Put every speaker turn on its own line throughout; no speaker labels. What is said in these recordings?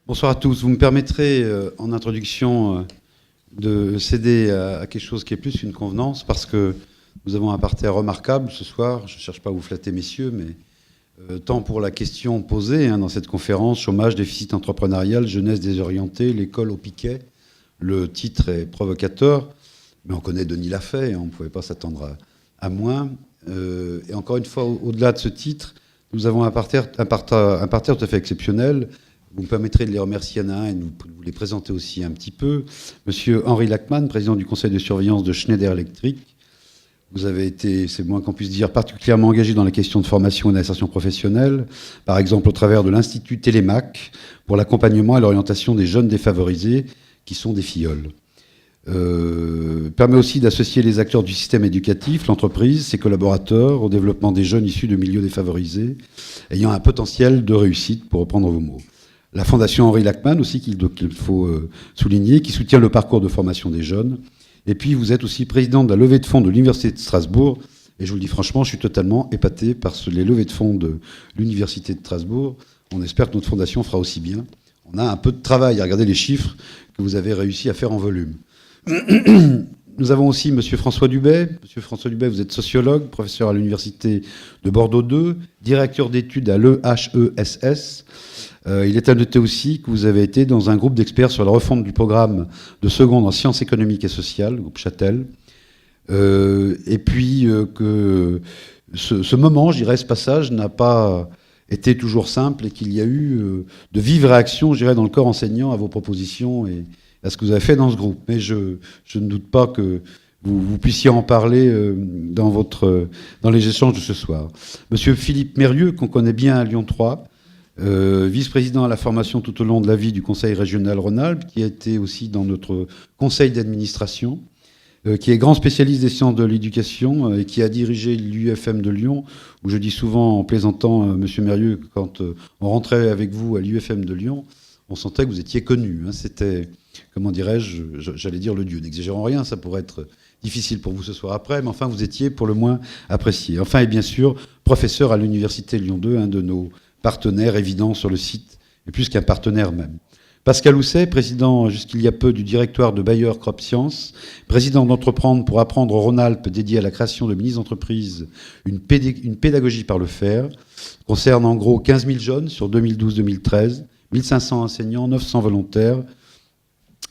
Bonsoir à tous. Vous me permettrez, en introduction, de céder à quelque chose qui est plus une convenance, parce que nous avons un parterre remarquable ce soir. Je ne cherche pas à vous flatter, messieurs, mais tant pour la question posée dans cette conférence, chômage, déficit entrepreneurial, jeunesse désorientée, l'école au piquet. Le titre est provocateur, mais on connaît Denis Lafay, et on ne pouvait pas s'attendre à moins. Et encore une fois, au-delà de ce titre, nous avons un parterre tout à fait exceptionnel. Vous me permettrez de les remercier un à un et de vous les présenter aussi un petit peu. Monsieur Henri Lachmann, président du conseil de surveillance de Schneider Electric. Vous avez été, c'est moins qu'on puisse dire, particulièrement engagé dans les questions de formation et d'insertion professionnelle, par exemple au travers de l'Institut Télémac pour l'accompagnement et l'orientation des jeunes défavorisés qui sont des filleuls. Permet aussi d'associer les acteurs du système éducatif, l'entreprise, ses collaborateurs, au développement des jeunes issus de milieux défavorisés, ayant un potentiel de réussite, pour reprendre vos mots. La Fondation Henri Lachmann aussi, qu'il faut souligner, qui soutient le parcours de formation des jeunes. Et puis, vous êtes aussi président de la levée de fonds de l'Université de Strasbourg. Et je vous le dis franchement, je suis totalement épaté par les levées de fonds de l'Université de Strasbourg. On espère que notre fondation fera aussi bien. On a un peu de travail à regarder les chiffres que vous avez réussi à faire en volume. Nous avons aussi M. François Dubet. Monsieur François Dubet, vous êtes sociologue, professeur à l'Université de Bordeaux 2, directeur d'études à l'EHESS. Il est à noter aussi que vous avez été dans un groupe d'experts sur la refonte du programme de seconde en sciences économiques et sociales, le groupe Châtel. Et puis que ce moment, je dirais, ce passage n'a pas été toujours simple et qu'il y a eu de vives réactions, je dirais, dans le corps enseignant à vos propositions et à ce que vous avez fait dans ce groupe. Mais je ne doute pas que vous puissiez en parler dans les échanges de ce soir. Monsieur Philippe Mérieux, qu'on connaît bien à Lyon 3, vice-président à la formation tout au long de la vie du Conseil régional Rhône-Alpes, qui a été aussi dans notre conseil d'administration, qui est grand spécialiste des sciences de l'éducation et qui a dirigé l'UFM de Lyon, où je dis souvent en plaisantant, monsieur Mérieux, que quand on rentrait avec vous à l'UFM de Lyon, on sentait que vous étiez connu. C'était, comment dirais-je, j'allais dire le dieu. N'exagérons rien, ça pourrait être difficile pour vous ce soir après, mais enfin, vous étiez pour le moins apprécié. Enfin, et bien sûr, professeur à l'Université Lyon 2, un de nos partenaire évident sur le site, et plus qu'un partenaire même. Pascal Housset, président jusqu'il y a peu du directoire de Bayer Crop Science, président d'Entreprendre pour apprendre au Rhône-Alpes, dédié à la création de mini-entreprises, une pédagogie par le faire, concerne en gros 15 000 jeunes sur 2012-2013, 1500 enseignants, 900 volontaires,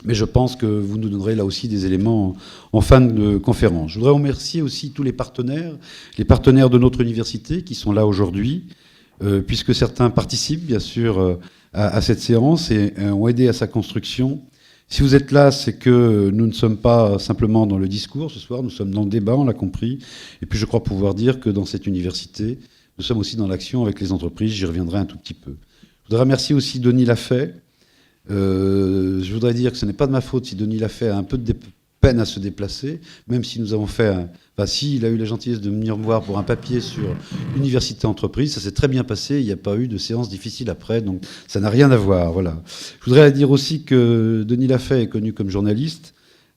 mais je pense que vous nous donnerez là aussi des éléments en fin de conférence. Je voudrais remercier aussi tous les partenaires de notre université qui sont là aujourd'hui, puisque certains participent, bien sûr, à cette séance et ont aidé à sa construction. Si vous êtes là, c'est que nous ne sommes pas simplement dans le discours ce soir, nous sommes dans le débat, on l'a compris. Et puis je crois pouvoir dire que dans cette université, nous sommes aussi dans l'action avec les entreprises, j'y reviendrai un tout petit peu. Je voudrais remercier aussi Denis Lafay. Je voudrais dire que ce n'est pas de ma faute si Denis Lafay a un peu de peine à se déplacer, même si nous avons fait... il a eu la gentillesse de venir me voir pour un papier sur l'université entreprise. Ça s'est très bien passé. Il n'y a pas eu de séance difficile après. Donc, ça n'a rien à voir. Voilà. Je voudrais dire aussi que Denis Lafay est connu comme journaliste.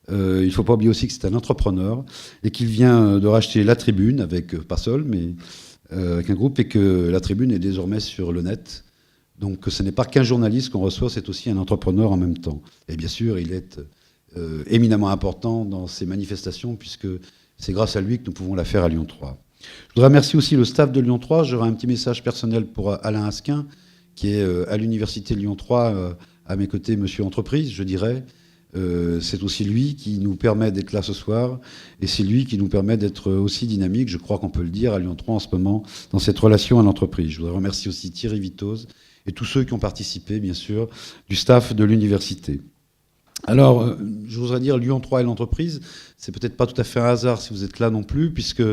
Il ne faut pas oublier aussi que c'est un entrepreneur et qu'il vient de racheter La Tribune, avec, pas seul, mais avec un groupe, et que La Tribune est désormais sur le net. Donc, ce n'est pas qu'un journaliste qu'on reçoit, c'est aussi un entrepreneur en même temps. Et bien sûr, il est éminemment important dans ces manifestations, puisque c'est grâce à lui que nous pouvons la faire à Lyon 3. Je voudrais remercier aussi le staff de Lyon 3. J'aurai un petit message personnel pour Alain Asquin, qui est à l'université Lyon 3, à mes côtés, monsieur Entreprise, je dirais. C'est aussi lui qui nous permet d'être là ce soir, et c'est lui qui nous permet d'être aussi dynamique, je crois qu'on peut le dire, à Lyon 3 en ce moment, dans cette relation à l'entreprise. Je voudrais remercier aussi Thierry Vitoz et tous ceux qui ont participé, bien sûr, du staff de l'université. Alors, je voudrais dire Lyon 3 et l'entreprise, c'est peut-être pas tout à fait un hasard si vous êtes là non plus, puisque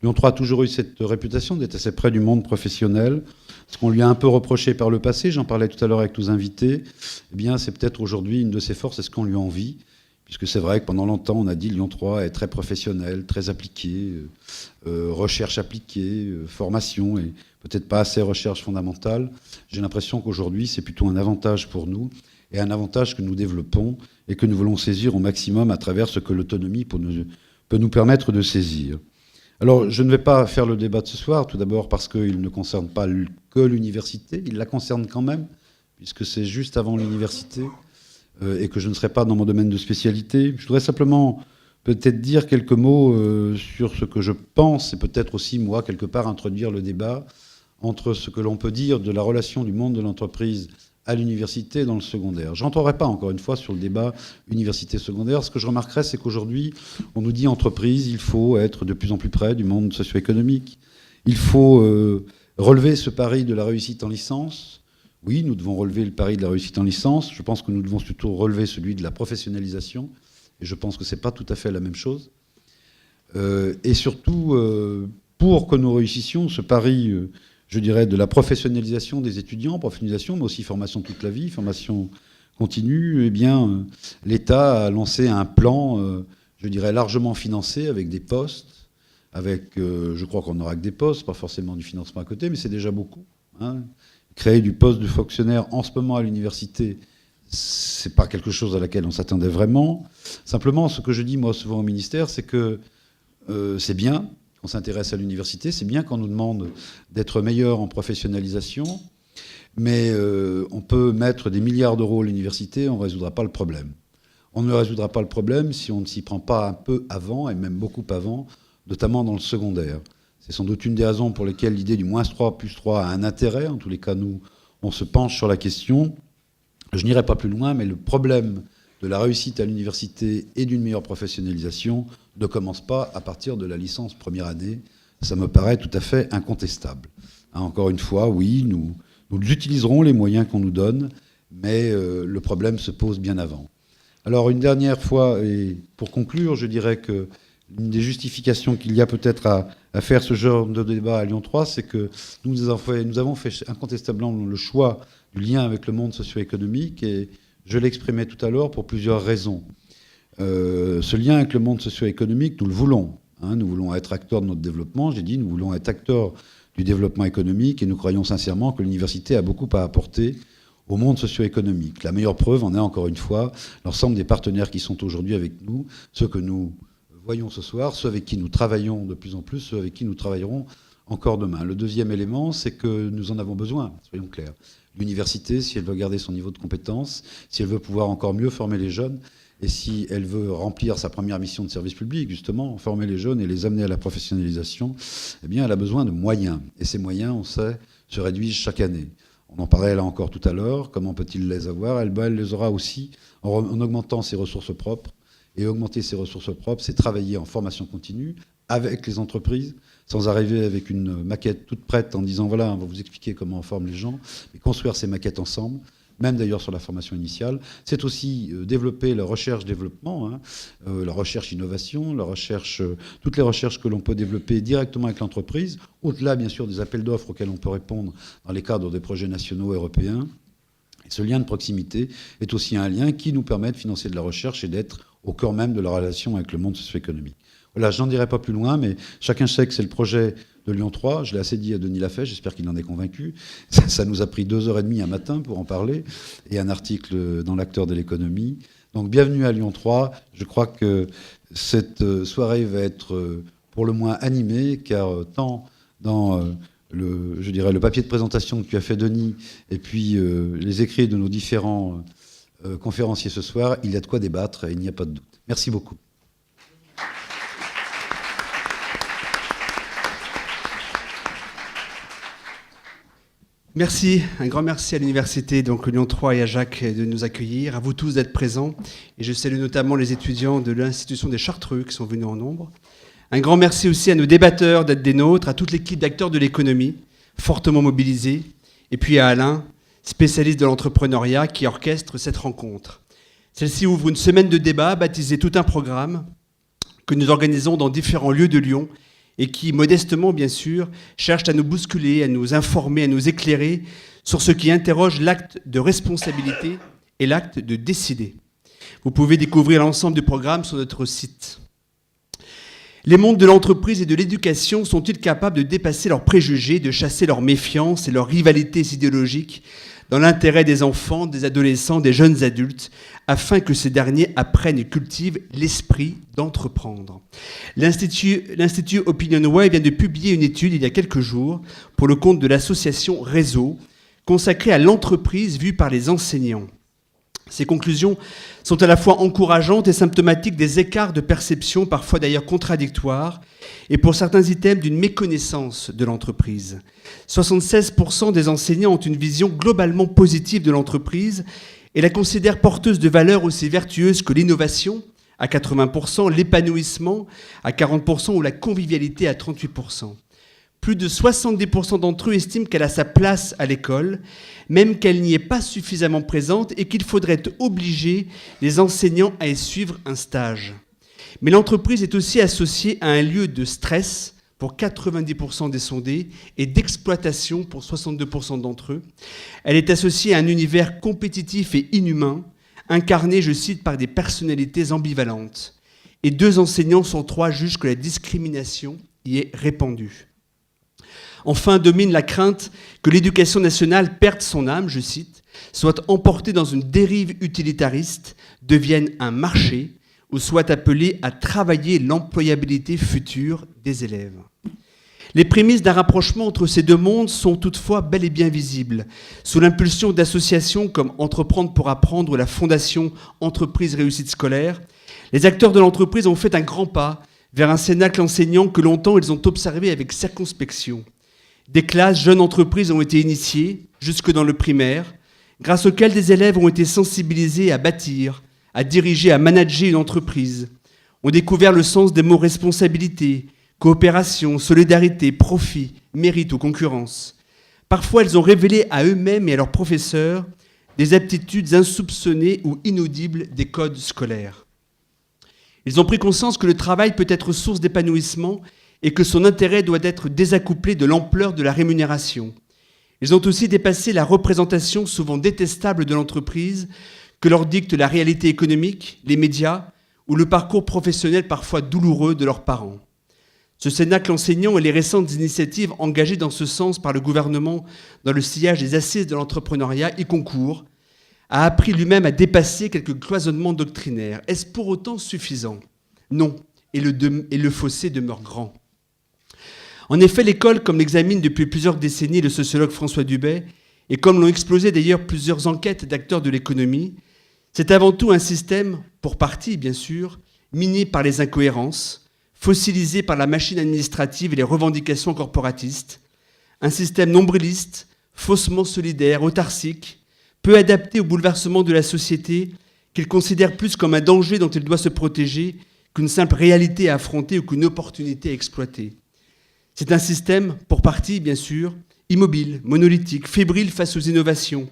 Lyon 3 a toujours eu cette réputation d'être assez près du monde professionnel. Ce qu'on lui a un peu reproché par le passé, j'en parlais tout à l'heure avec tous invités, eh bien, c'est peut-être aujourd'hui une de ses forces, et ce qu'on lui envie, puisque c'est vrai que pendant longtemps, on a dit Lyon 3 est très professionnel, très appliqué, recherche appliquée, formation, et peut-être pas assez recherche fondamentale. J'ai l'impression qu'aujourd'hui, c'est plutôt un avantage pour nous, et un avantage que nous développons et que nous voulons saisir au maximum à travers ce que l'autonomie peut nous permettre de saisir. Alors, je ne vais pas faire le débat de ce soir, tout d'abord parce qu'il ne concerne pas que l'université, il la concerne quand même, puisque c'est juste avant l'université et que je ne serai pas dans mon domaine de spécialité. Je voudrais simplement peut-être dire quelques mots sur ce que je pense et peut-être aussi, moi, quelque part, introduire le débat entre ce que l'on peut dire de la relation du monde de l'entreprise à l'université et dans le secondaire. Je n'entrerai pas, encore une fois, sur le débat université-secondaire. Ce que je remarquerai, c'est qu'aujourd'hui, on nous dit entreprise, il faut être de plus en plus près du monde socio-économique. Il faut relever ce pari de la réussite en licence. Oui, nous devons relever le pari de la réussite en licence. Je pense que nous devons surtout relever celui de la professionnalisation. Et je pense que ce n'est pas tout à fait la même chose. Et surtout, pour que nous réussissions ce pari, je dirais, de la professionnalisation des étudiants, professionnalisation, mais aussi formation toute la vie, formation continue, eh bien, l'État a lancé un plan, je dirais, largement financé avec des postes, avec, je crois qu'on n'aura que des postes, pas forcément du financement à côté, mais c'est déjà beaucoup. Hein. Créer du poste de fonctionnaire en ce moment à l'université, c'est pas quelque chose à laquelle on s'attendait vraiment. Simplement, ce que je dis moi souvent au ministère, c'est que c'est bien qu'on s'intéresse à l'université, c'est bien qu'on nous demande d'être meilleur en professionnalisation, mais on peut mettre des milliards d'euros à l'université, on ne résoudra pas le problème. On ne résoudra pas le problème si on ne s'y prend pas un peu avant, et même beaucoup avant, notamment dans le secondaire. C'est sans doute une des raisons pour lesquelles l'idée du -3 + 3 a un intérêt. En tous les cas, nous, on se penche sur la question. Je n'irai pas plus loin, mais le problème de la réussite à l'université et d'une meilleure professionnalisation ne commence pas à partir de la licence première année. Ça me paraît tout à fait incontestable. Encore une fois, oui, nous utiliserons les moyens qu'on nous donne, mais le problème se pose bien avant. Alors, une dernière fois, et pour conclure, je dirais que l'une des justifications qu'il y a peut-être à faire ce genre de débat à Lyon 3, c'est que nous avons fait incontestablement le choix du lien avec le monde socio-économique, et je l'exprimais tout à l'heure pour plusieurs raisons. Ce lien avec le monde socio-économique, nous le voulons. Hein, nous voulons être acteurs de notre développement. J'ai dit, nous voulons être acteurs du développement économique, et nous croyons sincèrement que l'université a beaucoup à apporter au monde socio-économique. La meilleure preuve en est, encore une fois, l'ensemble des partenaires qui sont aujourd'hui avec nous, ceux que nous voyons ce soir, ceux avec qui nous travaillons de plus en plus, ceux avec qui nous travaillerons encore demain. Le deuxième élément, c'est que nous en avons besoin, soyons clairs. L'université, si elle veut garder son niveau de compétence, si elle veut pouvoir encore mieux former les jeunes, et si elle veut remplir sa première mission de service public, justement, former les jeunes et les amener à la professionnalisation, eh bien, elle a besoin de moyens. Et ces moyens, on sait, se réduisent chaque année. On en parlait là encore tout à l'heure. Comment peut-il les avoir ? Elle les aura aussi en augmentant ses ressources propres. Et augmenter ses ressources propres, c'est travailler en formation continue avec les entreprises, sans arriver avec une maquette toute prête en disant voilà, on va vous expliquer comment on forme les gens, mais construire ces maquettes ensemble, même d'ailleurs sur la formation initiale. C'est aussi développer la recherche-développement, hein, la recherche-innovation, toutes les recherches que l'on peut développer directement avec l'entreprise, au-delà bien sûr des appels d'offres auxquels on peut répondre dans les cadres des projets nationaux européens. Et ce lien de proximité est aussi un lien qui nous permet de financer de la recherche et d'être au cœur même de la relation avec le monde socio-économique. Voilà, je n'en dirai pas plus loin, mais chacun sait que c'est le projet de Lyon 3. Je l'ai assez dit à Denis Lafay, j'espère qu'il en est convaincu. Ça nous a pris 2h30 un matin pour en parler, et un article dans l'Acteur de l'économie. Donc bienvenue à Lyon 3. Je crois que cette soirée va être pour le moins animée, car tant dans le papier de présentation que tu as fait, Denis, et puis les écrits de nos différents conférenciers ce soir, il y a de quoi débattre, et il n'y a pas de doute. Merci beaucoup.
Merci, un grand merci à l'Université Lyon 3 et à Jacques de nous accueillir, à vous tous d'être présents. Et je salue notamment les étudiants de l'Institution des Chartreux qui sont venus en nombre. Un grand merci aussi à nos débatteurs d'être des nôtres, à toute l'équipe d'acteurs de l'économie, fortement mobilisée, et puis à Alain, spécialiste de l'entrepreneuriat, qui orchestre cette rencontre. Celle-ci ouvre une semaine de débats baptisée Tout un programme, que nous organisons dans différents lieux de Lyon, et qui, modestement bien sûr, cherchent à nous bousculer, à nous informer, à nous éclairer sur ce qui interroge l'acte de responsabilité et l'acte de décider. Vous pouvez découvrir l'ensemble du programme sur notre site. Les mondes de l'entreprise et de l'éducation sont-ils capables de dépasser leurs préjugés, de chasser leurs méfiances et leurs rivalités idéologiques dans l'intérêt des enfants, des adolescents, des jeunes adultes, afin que ces derniers apprennent et cultivent l'esprit d'entreprendre. L'Institut OpinionWay vient de publier une étude il y a quelques jours pour le compte de l'association Réseau, consacré à l'entreprise vue par les enseignants. Ces conclusions sont à la fois encourageantes et symptomatiques des écarts de perception, parfois d'ailleurs contradictoires, et pour certains items d'une méconnaissance de l'entreprise. 76% des enseignants ont une vision globalement positive de l'entreprise et la considèrent porteuse de valeurs aussi vertueuses que l'innovation, à 80%, l'épanouissement, à 40%, ou la convivialité, à 38%. Plus de 70% d'entre eux estiment qu'elle a sa place à l'école, même qu'elle n'y est pas suffisamment présente et qu'il faudrait obliger les enseignants à y suivre un stage. Mais l'entreprise est aussi associée à un lieu de stress pour 90% des sondés et d'exploitation pour 62% d'entre eux. Elle est associée à un univers compétitif et inhumain, incarné, je cite, par des personnalités ambivalentes. Et 2 enseignants sur 3 jugent que la discrimination y est répandue. Enfin, domine la crainte que l'éducation nationale perde son âme, je cite, soit emportée dans une dérive utilitariste, devienne un marché ou soit appelée à travailler l'employabilité future des élèves. Les prémices d'un rapprochement entre ces 2 mondes sont toutefois bel et bien visibles. Sous l'impulsion d'associations comme Entreprendre pour apprendre ou la Fondation Entreprise Réussite Scolaire, les acteurs de l'entreprise ont fait un grand pas vers un cénacle enseignant que longtemps ils ont observé avec circonspection. Des classes jeunes entreprises ont été initiées, jusque dans le primaire, grâce auxquelles des élèves ont été sensibilisés à bâtir, à diriger, à manager une entreprise, ont découvert le sens des mots responsabilité, coopération, solidarité, profit, mérite ou concurrence. Parfois, elles ont révélé à eux-mêmes et à leurs professeurs des aptitudes insoupçonnées ou inaudibles des codes scolaires. Ils ont pris conscience que le travail peut être source d'épanouissement et que son intérêt doit être désaccouplé de l'ampleur de la rémunération. Ils ont aussi dépassé la représentation souvent détestable de l'entreprise que leur dicte la réalité économique, les médias ou le parcours professionnel parfois douloureux de leurs parents. Ce cénacle enseignant et les récentes initiatives engagées dans ce sens par le gouvernement dans le sillage des assises de l'entrepreneuriat y concourent, a appris lui-même à dépasser quelques cloisonnements doctrinaires. Est-ce pour autant suffisant ? Non, et le fossé demeure grand. En effet, l'école, comme l'examine depuis plusieurs décennies le sociologue François Dubet, et comme l'ont explosé d'ailleurs plusieurs enquêtes d'acteurs de l'économie, c'est avant tout un système, pour partie bien sûr, miné par les incohérences, fossilisé par la machine administrative et les revendications corporatistes, un système nombriliste, faussement solidaire, autarcique, peu adapté au bouleversement de la société, qu'il considère plus comme un danger dont il doit se protéger qu'une simple réalité à affronter ou qu'une opportunité à exploiter. C'est un système, pour partie bien sûr, immobile, monolithique, fébrile face aux innovations.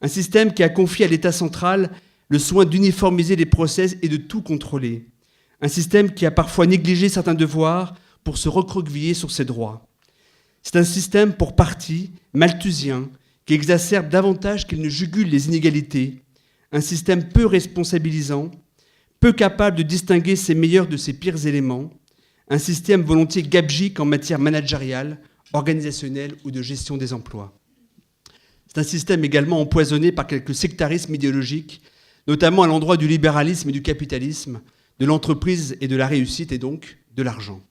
Un système qui a confié à l'État central le soin d'uniformiser les process et de tout contrôler. Un système qui a parfois négligé certains devoirs pour se recroqueviller sur ses droits. C'est un système, pour partie, malthusien, qui exacerbe davantage qu'il ne jugule les inégalités. Un système peu responsabilisant, peu capable de distinguer ses meilleurs de ses pires éléments. Un système volontiers gabegique en matière managériale, organisationnelle ou de gestion des emplois. C'est un système également empoisonné par quelques sectarismes idéologiques, notamment à l'endroit du libéralisme et du capitalisme, de l'entreprise et de la réussite et donc de l'argent.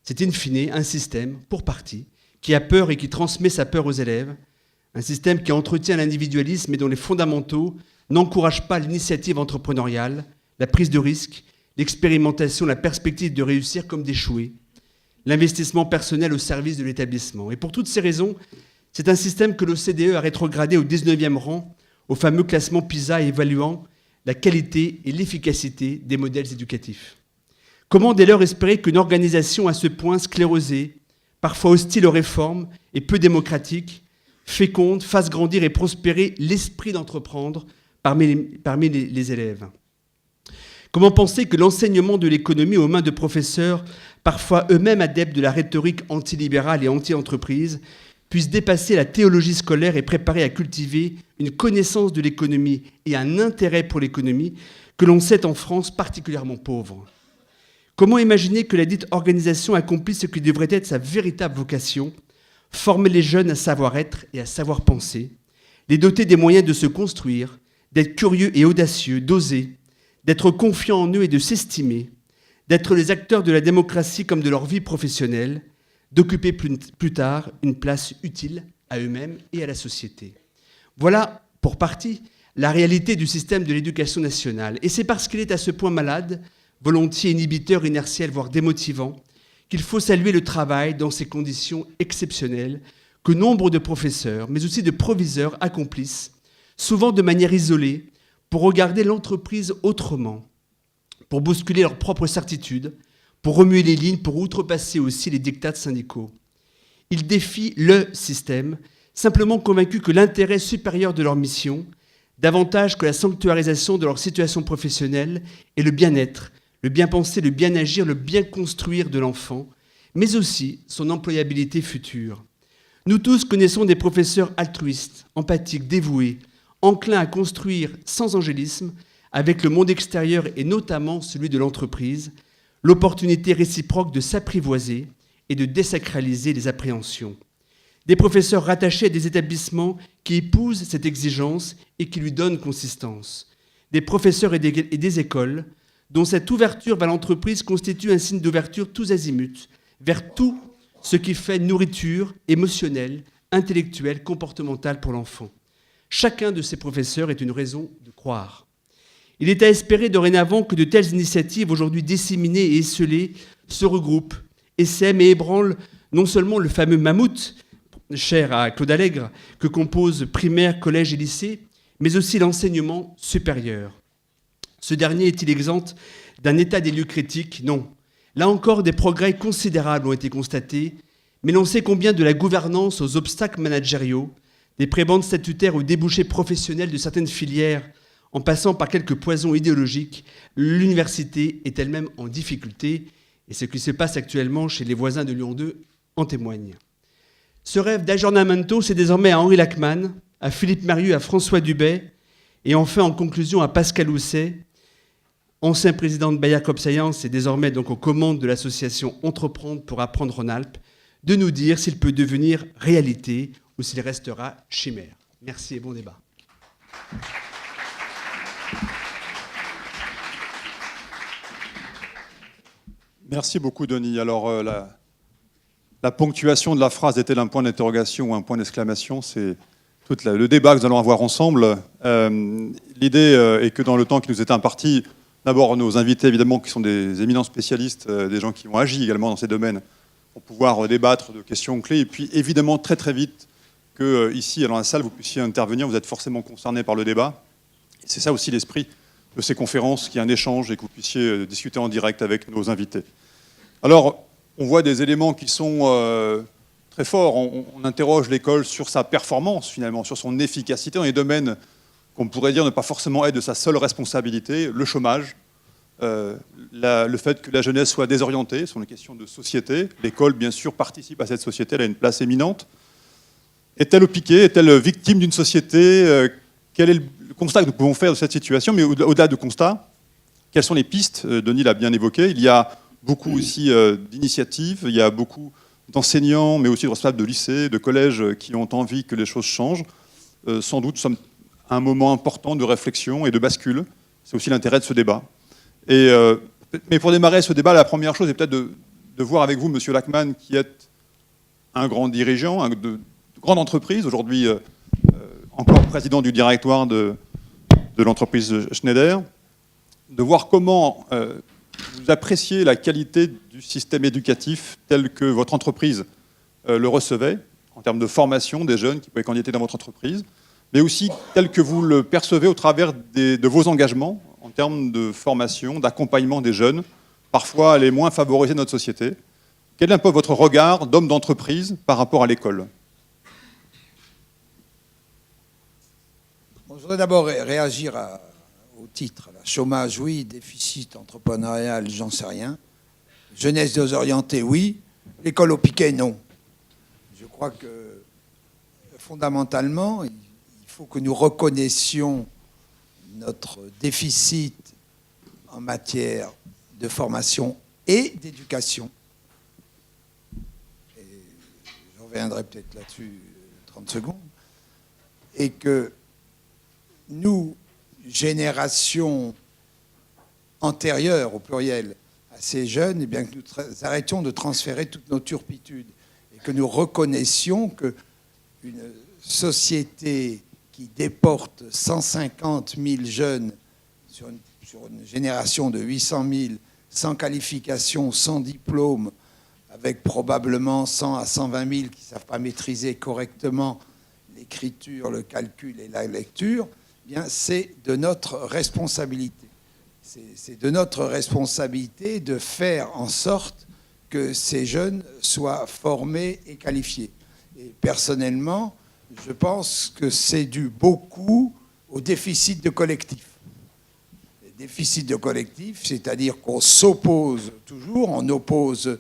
C'est in fine un système, pour partie, qui a peur et qui transmet sa peur aux élèves, un système qui entretient l'individualisme et dont les fondamentaux n'encouragent pas l'initiative entrepreneuriale, la prise de risque, l'expérimentation, la perspective de réussir comme d'échouer, l'investissement personnel au service de l'établissement. Et pour toutes ces raisons, c'est un système que l'OCDE a rétrogradé au 19e rang, au fameux classement PISA évaluant la qualité et l'efficacité des modèles éducatifs. Comment dès lors espérer qu'une organisation à ce point sclérosée, parfois hostile aux réformes et peu démocratique, féconde, fasse grandir et prospérer l'esprit d'entreprendre parmi les élèves ? Comment penser que l'enseignement de l'économie aux mains de professeurs, parfois eux-mêmes adeptes de la rhétorique antilibérale et anti-entreprise, puisse dépasser la théologie scolaire et préparer à cultiver une connaissance de l'économie et un intérêt pour l'économie que l'on sait en France particulièrement pauvre ? Comment imaginer que la dite organisation accomplisse ce qui devrait être sa véritable vocation, former les jeunes à savoir-être et à savoir penser, les doter des moyens de se construire, d'être curieux et audacieux, d'oser, d'être confiants en eux et de s'estimer, d'être les acteurs de la démocratie comme de leur vie professionnelle, d'occuper plus tard une place utile à eux-mêmes et à la société. Voilà, pour partie, la réalité du système de l'éducation nationale. Et c'est parce qu'il est à ce point malade, volontiers inhibiteur, inertiel, voire démotivant, qu'il faut saluer le travail dans ces conditions exceptionnelles que nombre de professeurs, mais aussi de proviseurs accomplissent, souvent de manière isolée, pour regarder l'entreprise autrement, pour bousculer leurs propres certitudes, pour remuer les lignes, pour outrepasser aussi les dictats syndicaux. Ils défient le système, simplement convaincus que l'intérêt supérieur de leur mission, davantage que la sanctuarisation de leur situation professionnelle, est le bien-être, le bien penser, le bien agir, le bien construire de l'enfant, mais aussi son employabilité future. Nous tous connaissons des professeurs altruistes, empathiques, dévoués, enclins à construire sans angélisme, avec le monde extérieur et notamment celui de l'entreprise, l'opportunité réciproque de s'apprivoiser et de désacraliser les appréhensions. Des professeurs rattachés à des établissements qui épousent cette exigence et qui lui donnent consistance. Des professeurs et des écoles dont cette ouverture vers l'entreprise constitue un signe d'ouverture tous azimuts, vers tout ce qui fait nourriture émotionnelle, intellectuelle, comportementale pour l'enfant. Chacun de ces professeurs est une raison de croire. Il est à espérer dorénavant que de telles initiatives, aujourd'hui disséminées et esselées, se regroupent, essaiment et ébranlent non seulement le fameux mammouth, cher à Claude Allègre, que composent primaire, collège et lycée, mais aussi l'enseignement supérieur. Ce dernier est-il exempt d'un état des lieux critique? Non. Là encore, des progrès considérables ont été constatés, mais l'on sait combien de la gouvernance aux obstacles managériaux, des prébendes statutaires aux débouchés professionnels de certaines filières, en passant par quelques poisons idéologiques, l'université est elle-même en difficulté, et ce qui se passe actuellement chez les voisins de Lyon 2 en témoigne. Ce rêve d'aggiornamento, c'est désormais à Henri Lachmann, à Philippe Marieux, à François Dubay, et enfin en conclusion à Pascal Housset, ancien président de Bayer CropScience et désormais donc aux commandes de l'association Entreprendre pour apprendre en Alpes, de nous dire s'il peut devenir réalité ou s'il restera chimère. Merci et bon débat.
Merci beaucoup, Denis. Alors, la ponctuation de la phrase est-elle un point d'interrogation ou un point d'exclamation? C'est tout le débat que nous allons avoir ensemble. L'idée est que dans le temps qui nous est imparti, d'abord nos invités, évidemment, qui sont des éminents spécialistes, des gens qui ont agi également dans ces domaines, pour pouvoir débattre de questions clés. Et puis, évidemment, très très vite, que ici, dans la salle, vous puissiez intervenir. Vous êtes forcément concernés par le débat. Et c'est ça aussi l'esprit de ces conférences, qu'il y ait un échange et que vous puissiez discuter en direct avec nos invités. Alors, on voit des éléments qui sont très forts. On interroge l'école sur sa performance, finalement, sur son efficacité dans les domaines qu'on pourrait dire ne pas forcément être de sa seule responsabilité, le chômage, le fait que la jeunesse soit désorientée sur les questions de société. L'école, bien sûr, participe à cette société, elle a une place éminente. Est-elle au piquet? Est-elle victime d'une société? Quel est le constat que nous pouvons faire de cette situation? Mais au-delà du constat, quelles sont les pistes? Denis l'a bien évoqué. Il y a beaucoup aussi d'initiatives, il y a beaucoup d'enseignants, mais aussi de responsables de lycées, de collèges qui ont envie que les choses changent. Sans doute, nous sommes à un moment important de réflexion et de bascule. C'est aussi l'intérêt de ce débat. Mais pour démarrer ce débat, la première chose est peut-être de voir avec vous, Monsieur Lachmann, qui est un grand dirigeant de grande entreprise, aujourd'hui encore président du directoire de l'entreprise Schneider, de voir comment vous appréciez la qualité du système éducatif tel que votre entreprise le recevait, en termes de formation des jeunes qui pouvaient candidater dans votre entreprise, mais aussi tel que vous le percevez au travers de vos engagements en termes de formation, d'accompagnement des jeunes, parfois les moins favorisés de notre société. Quel est un peu votre regard d'homme d'entreprise par rapport à l'école?
Je voudrais d'abord réagir au titre. Là. Chômage, oui. Déficit entrepreneurial, j'en sais rien. Jeunesse désorientée, oui. L'école au piquet, non. Je crois que fondamentalement, il faut que nous reconnaissions notre déficit en matière de formation et d'éducation. Et je reviendrai peut-être là-dessus 30 secondes. Et que nous, génération antérieure au pluriel à ces jeunes, eh bien que nous arrêtions de transférer toutes nos turpitudes et que nous reconnaissions que une société qui déporte 150 000 jeunes sur une génération de 800 000, sans qualification, sans diplôme, avec probablement 100 à 120 000 qui ne savent pas maîtriser correctement l'écriture, le calcul et la lecture, eh bien, c'est de notre responsabilité. C'est de notre responsabilité de faire en sorte que ces jeunes soient formés et qualifiés. Et personnellement, je pense que c'est dû beaucoup au déficit de collectif. Le déficit de collectif, c'est-à-dire qu'on s'oppose toujours, on oppose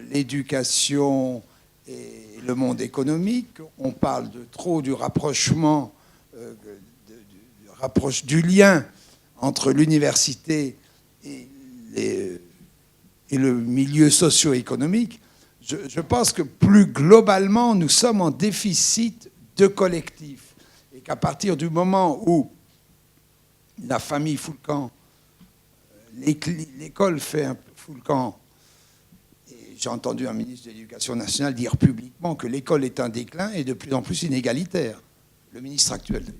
l'éducation et le monde économique, on parle de trop du rapprochement, du lien entre l'université et le milieu socio-économique. Je pense que plus globalement, nous sommes en déficit de collectif. Et qu'à partir du moment où la famille fout le camp, l'école fait un fout le camp, et j'ai entendu un ministre de l'Éducation nationale dire publiquement que l'école est en déclin et de plus en plus inégalitaire, le ministre actuel d'ailleurs.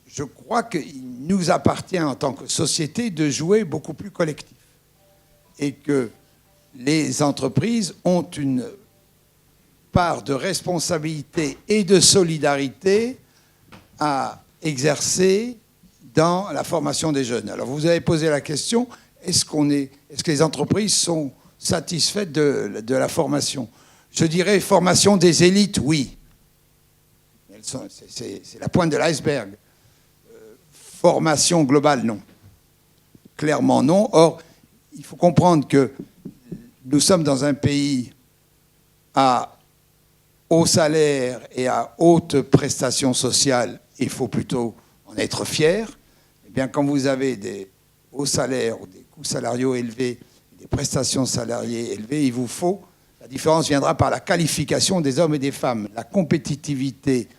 Je crois qu'il nous appartient en tant que société de jouer beaucoup plus collectif et que les entreprises ont une part de responsabilité et de solidarité à exercer dans la formation des jeunes. Alors vous avez posé la question, est-ce que les entreprises sont satisfaites de la formation? Je dirais formation des élites, oui. C'est la pointe de l'iceberg. Formation globale, non. Clairement, non. Or, il faut comprendre que nous sommes dans un pays à haut salaire et à haute prestation sociale. Il faut plutôt en être fier. Eh bien, quand vous avez des hauts salaires ou des coûts salariaux élevés, des prestations salariées élevées, il vous faut, la différence viendra par la qualification des hommes et des femmes. La compétitivité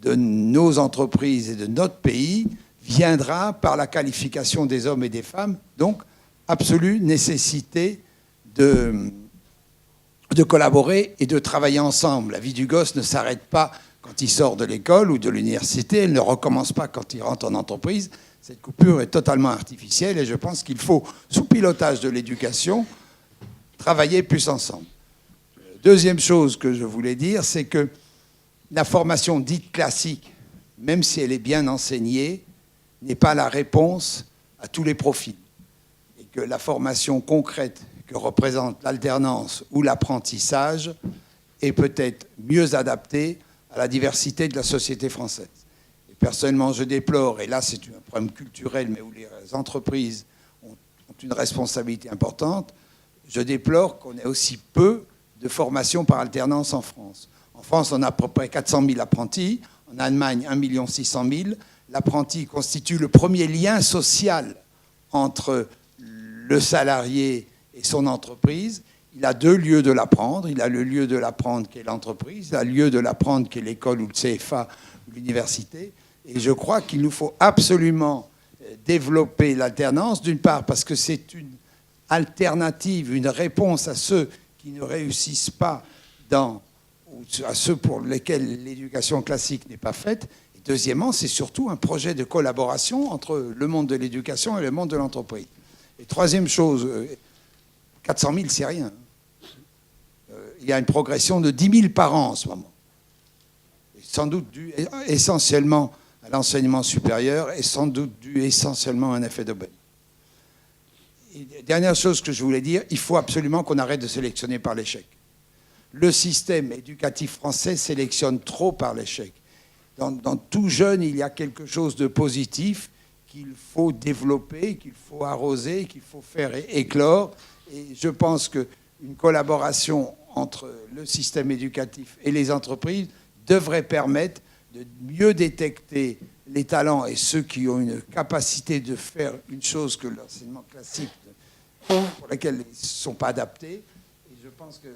de nos entreprises et de notre pays viendra par la qualification des hommes et des femmes, donc absolue nécessité de collaborer et de travailler ensemble. La vie du gosse ne s'arrête pas quand il sort de l'école ou de l'université, elle ne recommence pas quand il rentre en entreprise. Cette coupure est totalement artificielle et je pense qu'il faut, sous pilotage de l'éducation, travailler plus ensemble. Deuxième chose que je voulais dire, c'est que la formation dite classique, même si elle est bien enseignée, n'est pas la réponse à tous les profils. Et que la formation concrète que représente l'alternance ou l'apprentissage est peut-être mieux adaptée à la diversité de la société française. Et personnellement, je déplore, et là c'est un problème culturel, mais où les entreprises ont une responsabilité importante, je déplore qu'on ait aussi peu de formation par alternance en France. En France, on a à peu près 400 000 apprentis, en Allemagne, 1 600 000. L'apprenti constitue le premier lien social entre le salarié et son entreprise. Il a deux lieux de l'apprendre. Il a le lieu de l'apprendre qui est l'entreprise, il a le lieu de l'apprendre qui est l'école ou le CFA ou l'université. Et je crois qu'il nous faut absolument développer l'alternance, d'une part parce que c'est une alternative, une réponse à ceux qui ne réussissent pas à ceux pour lesquels l'éducation classique n'est pas faite. Deuxièmement, c'est surtout un projet de collaboration entre le monde de l'éducation et le monde de l'entreprise. Et troisième chose, 400 000, c'est rien. Il y a une progression de 10 000 par an en ce moment. Et sans doute dû essentiellement à l'enseignement supérieur et sans doute dû essentiellement à un effet d'aubaine. Dernière chose que je voulais dire, il faut absolument qu'on arrête de sélectionner par l'échec. Le système éducatif français sélectionne trop par l'échec. Dans tout jeune, il y a quelque chose de positif qu'il faut développer, qu'il faut arroser, qu'il faut faire éclore. Et je pense qu'une collaboration entre le système éducatif et les entreprises devrait permettre de mieux détecter les talents et ceux qui ont une capacité de faire une chose que l'enseignement classique, pour laquelle ils ne sont pas adaptés. Et je pense que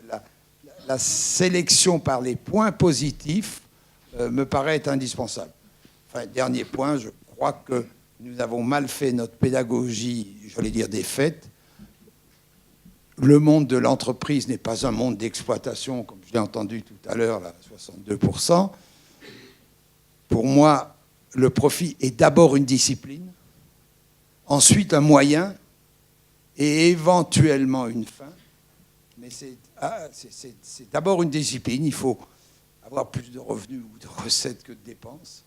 la sélection par les points positifs me paraît être indispensable. Enfin, dernier point, je crois que nous avons mal fait notre pédagogie, j'allais dire des faits. le monde de l'entreprise n'est pas un monde d'exploitation, comme je l'ai entendu tout à l'heure, là, 62%. Pour moi, le profit est d'abord une discipline, ensuite un moyen et éventuellement une fin. Mais c'est d'abord une discipline. Il faut avoir plus de revenus ou de recettes que de dépenses.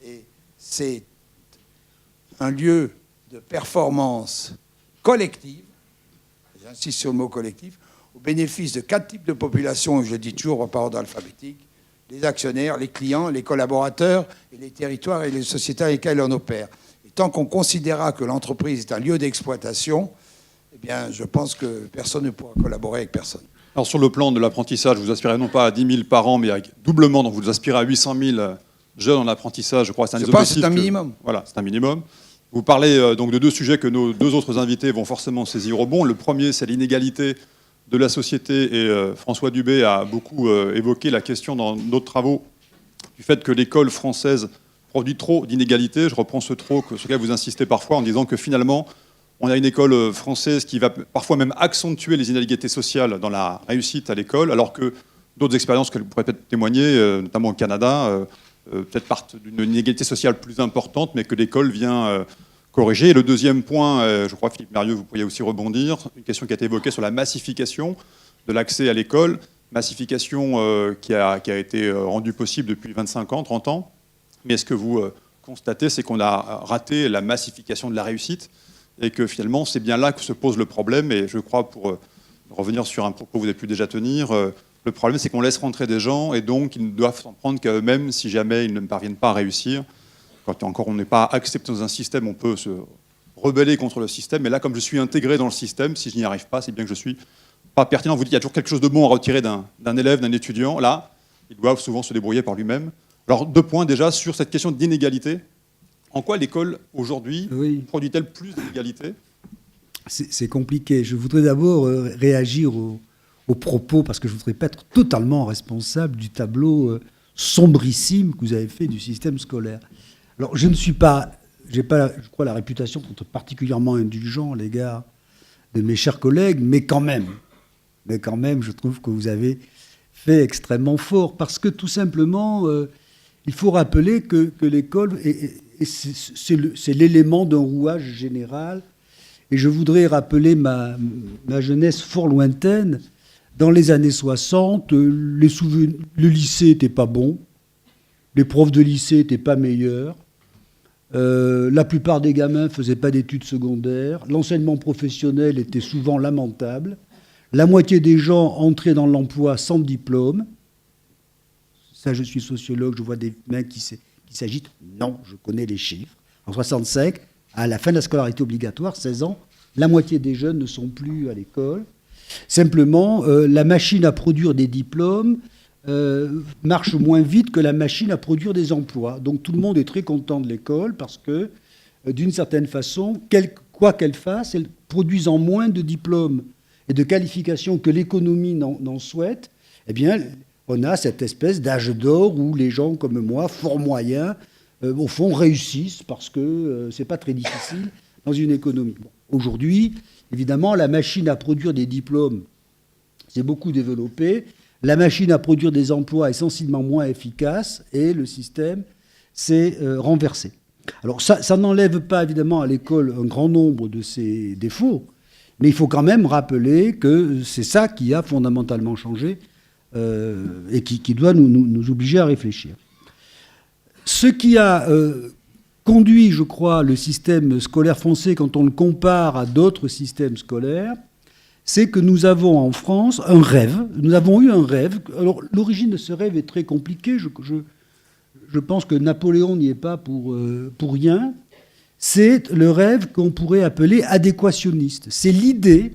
Et c'est un lieu de performance collective, j'insiste sur le mot collectif, au bénéfice de 4 types de populations, je le dis toujours par ordre alphabétique: les actionnaires, les clients, les collaborateurs et les territoires et les sociétés avec lesquelles on opère. Et tant qu'on considérera que l'entreprise est un lieu d'exploitation, eh bien, je pense que personne ne pourra collaborer avec personne.
Alors sur le plan de l'apprentissage, vous aspirez non pas à 10 000 par an, mais à doublement, donc vous aspirez à 800 000 jeunes en apprentissage, je crois que c'est un des objectifs.
Je pense que c'est un minimum.
Voilà, c'est un minimum. Vous parlez donc de 2 sujets que nos 2 autres invités vont forcément saisir au bon. Le premier, c'est l'inégalité de la société, et François Dubé a beaucoup évoqué la question dans d'autres travaux du fait que l'école française produit trop d'inégalités. Je reprends ce trop sur lequel vous insistez parfois en disant que finalement, on a une école française qui va parfois même accentuer les inégalités sociales dans la réussite à l'école, alors que d'autres expériences que vous pourrez peut-être témoigner, notamment au Canada, peut-être partent d'une inégalité sociale plus importante, mais que l'école vient corriger. Et le deuxième point, je crois, Philippe Mérieux, vous pourriez aussi rebondir, une question qui a été évoquée sur la massification de l'accès à l'école, massification qui a été rendue possible depuis 25 ans, 30 ans. Mais ce que vous constatez, c'est qu'on a raté la massification de la réussite, et que finalement, c'est bien là que se pose le problème. Et je crois, pour revenir sur un propos que vous avez pu déjà tenir, le problème, c'est qu'on laisse rentrer des gens, et donc ils ne doivent s'en prendre qu'à eux-mêmes si jamais ils ne parviennent pas à réussir. Quand encore on n'est pas accepté dans un système, on peut se rebeller contre le système. Mais là, comme je suis intégré dans le système, si je n'y arrive pas, c'est bien que je suis pas pertinent. Vous dites qu'il y a toujours quelque chose de bon à retirer d'un élève, d'un étudiant. Là, ils doivent souvent se débrouiller par lui-même. Alors, 2 points déjà sur cette question d'inégalité. En quoi l'école, aujourd'hui, produit-elle plus d'inégalité ?
C'est compliqué. Je voudrais d'abord réagir aux propos, parce que je ne voudrais pas être totalement responsable du tableau sombrissime que vous avez fait du système scolaire. Alors, je n'ai pas, je crois, la réputation d'être particulièrement indulgent à l'égard de mes chers collègues, mais quand même, je trouve que vous avez fait extrêmement fort, parce que tout simplement, il faut rappeler que l'école, c'est l'élément d'un rouage général. Et je voudrais rappeler ma jeunesse fort lointaine. Dans les années 60, le lycée n'était pas bon, les profs de lycée n'étaient pas meilleurs, la plupart des gamins ne faisaient pas d'études secondaires, l'enseignement professionnel était souvent lamentable, la moitié des gens entraient dans l'emploi sans diplôme. Ça, je suis sociologue, je vois des mains qui s'agitent. Non, je connais les chiffres. En 65, à la fin de la scolarité obligatoire, 16 ans, la moitié des jeunes ne sont plus à l'école. Simplement, la machine à produire des diplômes marche moins vite que la machine à produire des emplois. Donc tout le monde est très content de l'école parce que, d'une certaine façon, quoi qu'elle fasse, elle produisant moins de diplômes et de qualifications que l'économie n'en souhaite, eh bien, on a cette espèce d'âge d'or où les gens comme moi, fort moyens, au fond, réussissent parce que c'est pas très difficile dans une économie. Bon, aujourd'hui, évidemment, la machine à produire des diplômes s'est beaucoup développée. La machine à produire des emplois est sensiblement moins efficace et le système s'est renversé. Alors ça n'enlève pas évidemment à l'école un grand nombre de ses défauts, mais il faut quand même rappeler que c'est ça qui a fondamentalement changé et qui doit nous obliger à réfléchir. Ce qui a conduit, je crois, le système scolaire français, quand on le compare à d'autres systèmes scolaires, c'est que nous avons en France un rêve. Nous avons eu un rêve. Alors, l'origine de ce rêve est très compliquée. Je pense que Napoléon n'y est pas pour rien. C'est le rêve qu'on pourrait appeler adéquationniste. C'est l'idée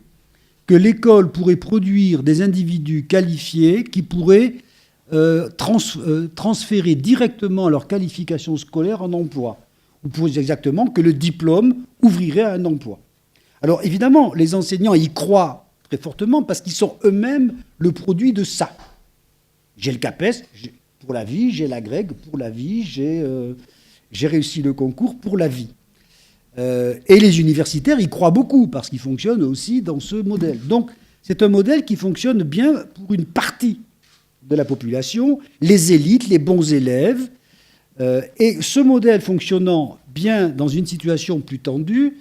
que l'école pourrait produire des individus qualifiés qui pourraient transférer directement leur qualification scolaire en emploi. Ou plus exactement, que le diplôme ouvrirait à un emploi. Alors évidemment, les enseignants y croient très fortement parce qu'ils sont eux-mêmes le produit de ça. J'ai le CAPES pour la vie, j'ai la GREG pour la vie, j'ai réussi le concours pour la vie. Et les universitaires y croient beaucoup parce qu'ils fonctionnent aussi dans ce modèle. Donc c'est un modèle qui fonctionne bien pour une partie de la population, les élites, les bons élèves. Et ce modèle fonctionnant bien dans une situation plus tendue,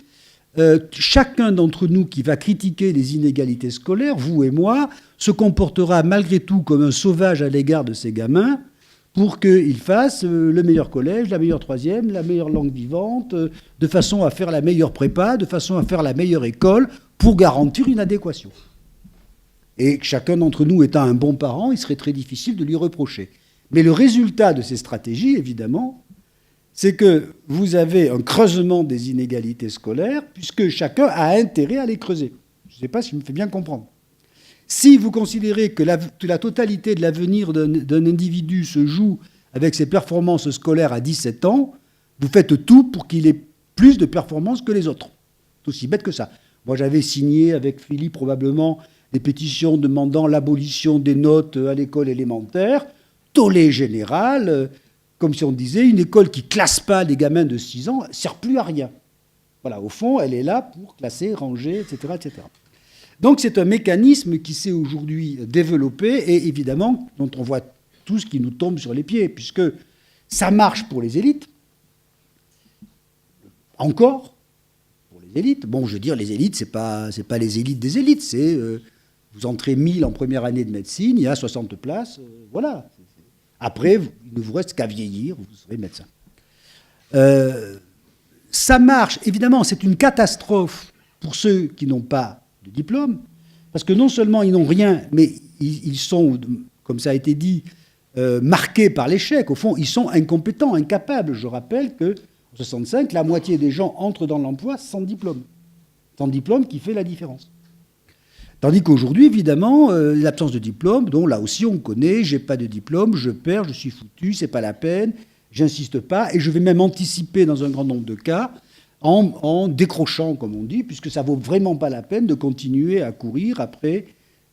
chacun d'entre nous qui va critiquer les inégalités scolaires, vous et moi, se comportera malgré tout comme un sauvage à l'égard de ces gamins pour qu'ils fassent le meilleur collège, la meilleure troisième, la meilleure langue vivante, de façon à faire la meilleure prépa, de façon à faire la meilleure école, pour garantir une adéquation. Et chacun d'entre nous étant un bon parent, il serait très difficile de lui reprocher. Mais le résultat de ces stratégies, évidemment, c'est que vous avez un creusement des inégalités scolaires, puisque chacun a intérêt à les creuser. Je ne sais pas si je me fais bien comprendre. Si vous considérez que la totalité de l'avenir d'un individu se joue avec ses performances scolaires à 17 ans, vous faites tout pour qu'il ait plus de performances que les autres. C'est aussi bête que ça. Moi, j'avais signé avec Philippe probablement des pétitions demandant l'abolition des notes à l'école élémentaire, tollé général, comme si on disait, une école qui ne classe pas les gamins de 6 ans ne sert plus à rien. Voilà, au fond, elle est là pour classer, ranger, etc., etc. Donc c'est un mécanisme qui s'est aujourd'hui développé et évidemment dont on voit tout ce qui nous tombe sur les pieds, puisque ça marche pour les élites, encore, pour les élites. Bon, je veux dire, les élites, c'est pas les élites des élites, c'est vous entrez 1000 en première année de médecine, il y a 60 places, voilà. Après, il ne vous reste qu'à vieillir, vous serez médecin. Ça marche, évidemment, c'est une catastrophe pour ceux qui n'ont pas de diplôme, parce que non seulement ils n'ont rien, mais ils sont, comme ça a été dit, marqués par l'échec. Au fond, ils sont incompétents, incapables. Je rappelle qu'en 1965, la moitié des gens entrent dans l'emploi sans diplôme. Sans diplôme qui fait la différence. Tandis qu'aujourd'hui, évidemment, l'absence de diplôme, dont là aussi on connaît, j'ai pas de diplôme, je perds, je suis foutu, c'est pas la peine, j'insiste pas, et je vais même anticiper dans un grand nombre de cas, en décrochant, comme on dit, puisque ça vaut vraiment pas la peine de continuer à courir après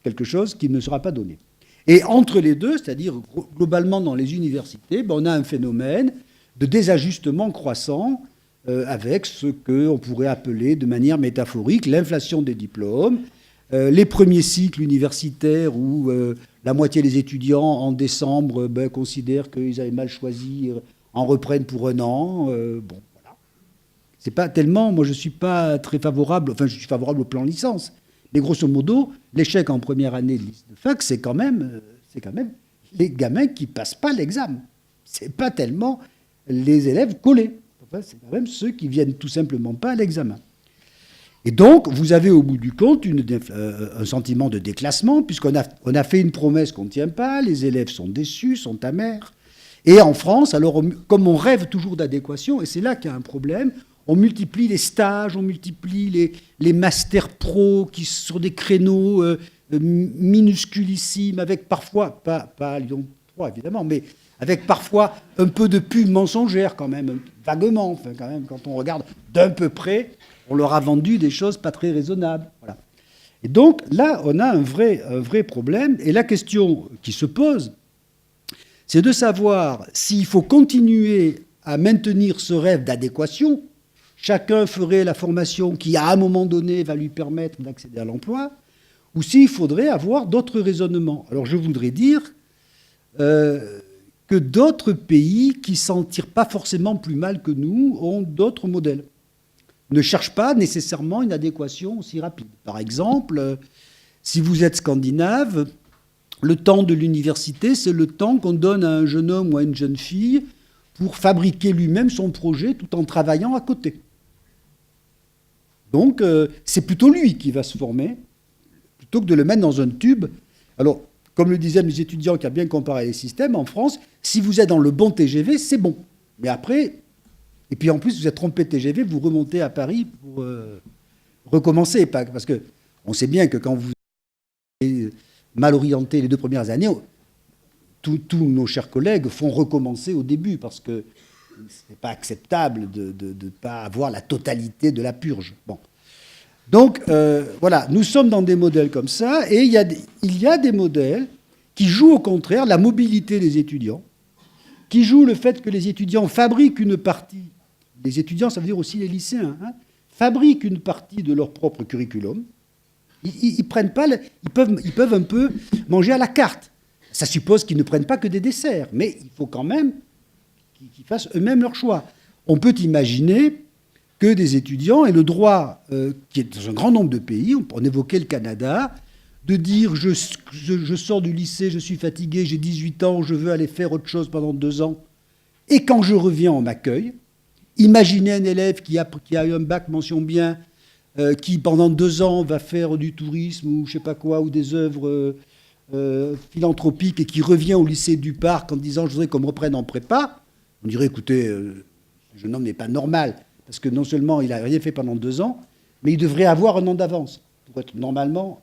quelque chose qui ne sera pas donné. Et entre les deux, c'est-à-dire globalement dans les universités, on a un phénomène de désajustement croissant avec ce qu'on pourrait appeler de manière métaphorique l'inflation des diplômes, les premiers cycles universitaires où la moitié des étudiants en décembre considèrent qu'ils avaient mal choisi, en reprennent pour un an. Bon. C'est pas tellement, moi je suis pas très favorable, enfin je suis favorable au plan licence, mais grosso modo, l'échec en première année de fac, c'est quand même les gamins qui passent pas l'examen. C'est pas tellement les élèves collés. Enfin, c'est quand même ceux qui viennent tout simplement pas à l'examen. Et donc, vous avez au bout du compte un sentiment de déclassement, puisqu'on a fait une promesse qu'on ne tient pas, les élèves sont déçus, sont amers. Et en France, alors, comme on rêve toujours d'adéquation, et c'est là qu'il y a un problème, on multiplie les stages, on multiplie les masters pro qui sont sur des créneaux minusculissimes, avec parfois, pas Lyon 3 évidemment, mais avec parfois un peu de pub mensongère quand même, vaguement, enfin, quand même, quand on regarde d'un peu près, on leur a vendu des choses pas très raisonnables. Voilà. Et donc là, on a un vrai problème, et la question qui se pose, c'est de savoir s'il faut continuer à maintenir ce rêve d'adéquation. Chacun ferait la formation qui, à un moment donné, va lui permettre d'accéder à l'emploi, ou s'il faudrait avoir d'autres raisonnements. Alors je voudrais dire que d'autres pays qui s'en tirent pas forcément plus mal que nous ont d'autres modèles. Ne cherchent pas nécessairement une adéquation aussi rapide. Par exemple, si vous êtes scandinave, le temps de l'université, c'est le temps qu'on donne à un jeune homme ou à une jeune fille pour fabriquer lui-même son projet tout en travaillant à côté. Donc, c'est plutôt lui qui va se former, plutôt que de le mettre dans un tube. Alors, comme le disaient les étudiants qui a bien comparé les systèmes, en France, si vous êtes dans le bon TGV, c'est bon. Mais après, et puis en plus, vous êtes trompé de TGV, vous remontez à Paris pour recommencer. Parce qu'on sait bien que quand vous êtes mal orienté les 2 premières années, tous nos chers collègues font recommencer au début, parce que ce n'est pas acceptable de ne pas avoir la totalité de la purge. Bon. Donc, voilà, nous sommes dans des modèles comme ça, et il y a des modèles qui jouent au contraire la mobilité des étudiants, qui jouent le fait que les étudiants fabriquent une partie, les étudiants, ça veut dire aussi les lycéens, fabriquent une partie de leur propre curriculum, Ils prennent pas, ils peuvent un peu manger à la carte. Ça suppose qu'ils ne prennent pas que des desserts, mais il faut quand même qu'ils fassent eux-mêmes leur choix. On peut imaginer que des étudiants aient le droit, qui est dans un grand nombre de pays, on évoquait le Canada, de dire je sors du lycée, je suis fatigué, j'ai 18 ans, je veux aller faire autre chose pendant 2 ans, et quand je reviens, on m'accueille. Imaginez un élève qui a eu un bac mention bien, qui pendant 2 ans va faire du tourisme ou je sais pas quoi, ou des œuvres philanthropiques et qui revient au lycée du Parc en disant je voudrais qu'on me reprenne en prépa. On dirait écoutez, ce jeune homme n'est pas normal parce que non seulement il n'a rien fait pendant 2 ans, mais il devrait avoir un an d'avance pour être normalement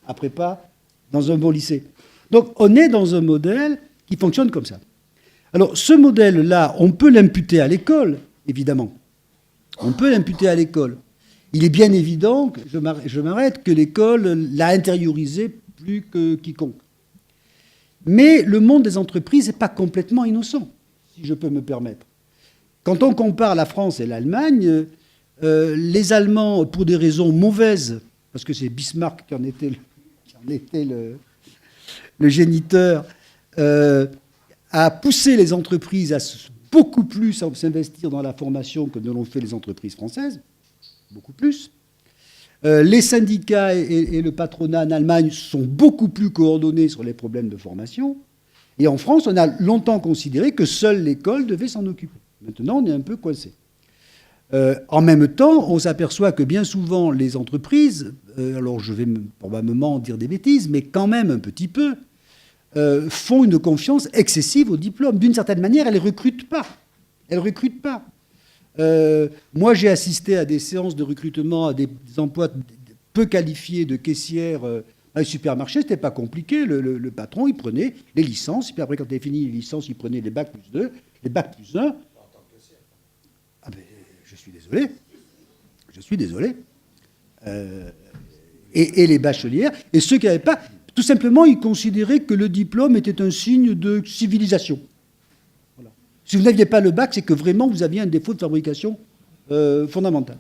à prépa dans un bon lycée. Donc on est dans un modèle qui fonctionne comme ça. Alors ce modèle-là, on peut l'imputer à l'école, évidemment. On peut l'imputer à l'école. Il est bien évident, je m'arrête, que l'école l'a intériorisé plus que quiconque. Mais le monde des entreprises n'est pas complètement innocent, si je peux me permettre. Quand on compare la France et l'Allemagne, les Allemands, pour des raisons mauvaises, parce que c'est Bismarck qui en était le géniteur, a poussé les entreprises à beaucoup plus s'investir dans la formation que ne l'ont fait les entreprises françaises, beaucoup plus. Les syndicats et le patronat en Allemagne sont beaucoup plus coordonnés sur les problèmes de formation. Et en France, on a longtemps considéré que seule l'école devait s'en occuper. Maintenant, on est un peu coincé. En même temps, on s'aperçoit que bien souvent, les entreprises, alors je vais probablement dire des bêtises, mais quand même un petit peu, font une confiance excessive au diplôme. D'une certaine manière, elles ne recrutent pas. Elles ne recrutent pas. Moi, j'ai assisté à des séances de recrutement, à des emplois peu qualifiés de caissières dans les supermarchés. Ce n'était pas compliqué. Le patron, il prenait les licences. Puis après, quand il avait fini les licences, il prenait les bacs plus 2, les bacs plus 1. Ah ben, je suis désolé. Je suis désolé. Et les bachelières. Et ceux qui n'avaient pas... Tout simplement, ils considéraient que le diplôme était un signe de civilisation. Voilà. Si vous n'aviez pas le bac, c'est que vraiment vous aviez un défaut de fabrication fondamental.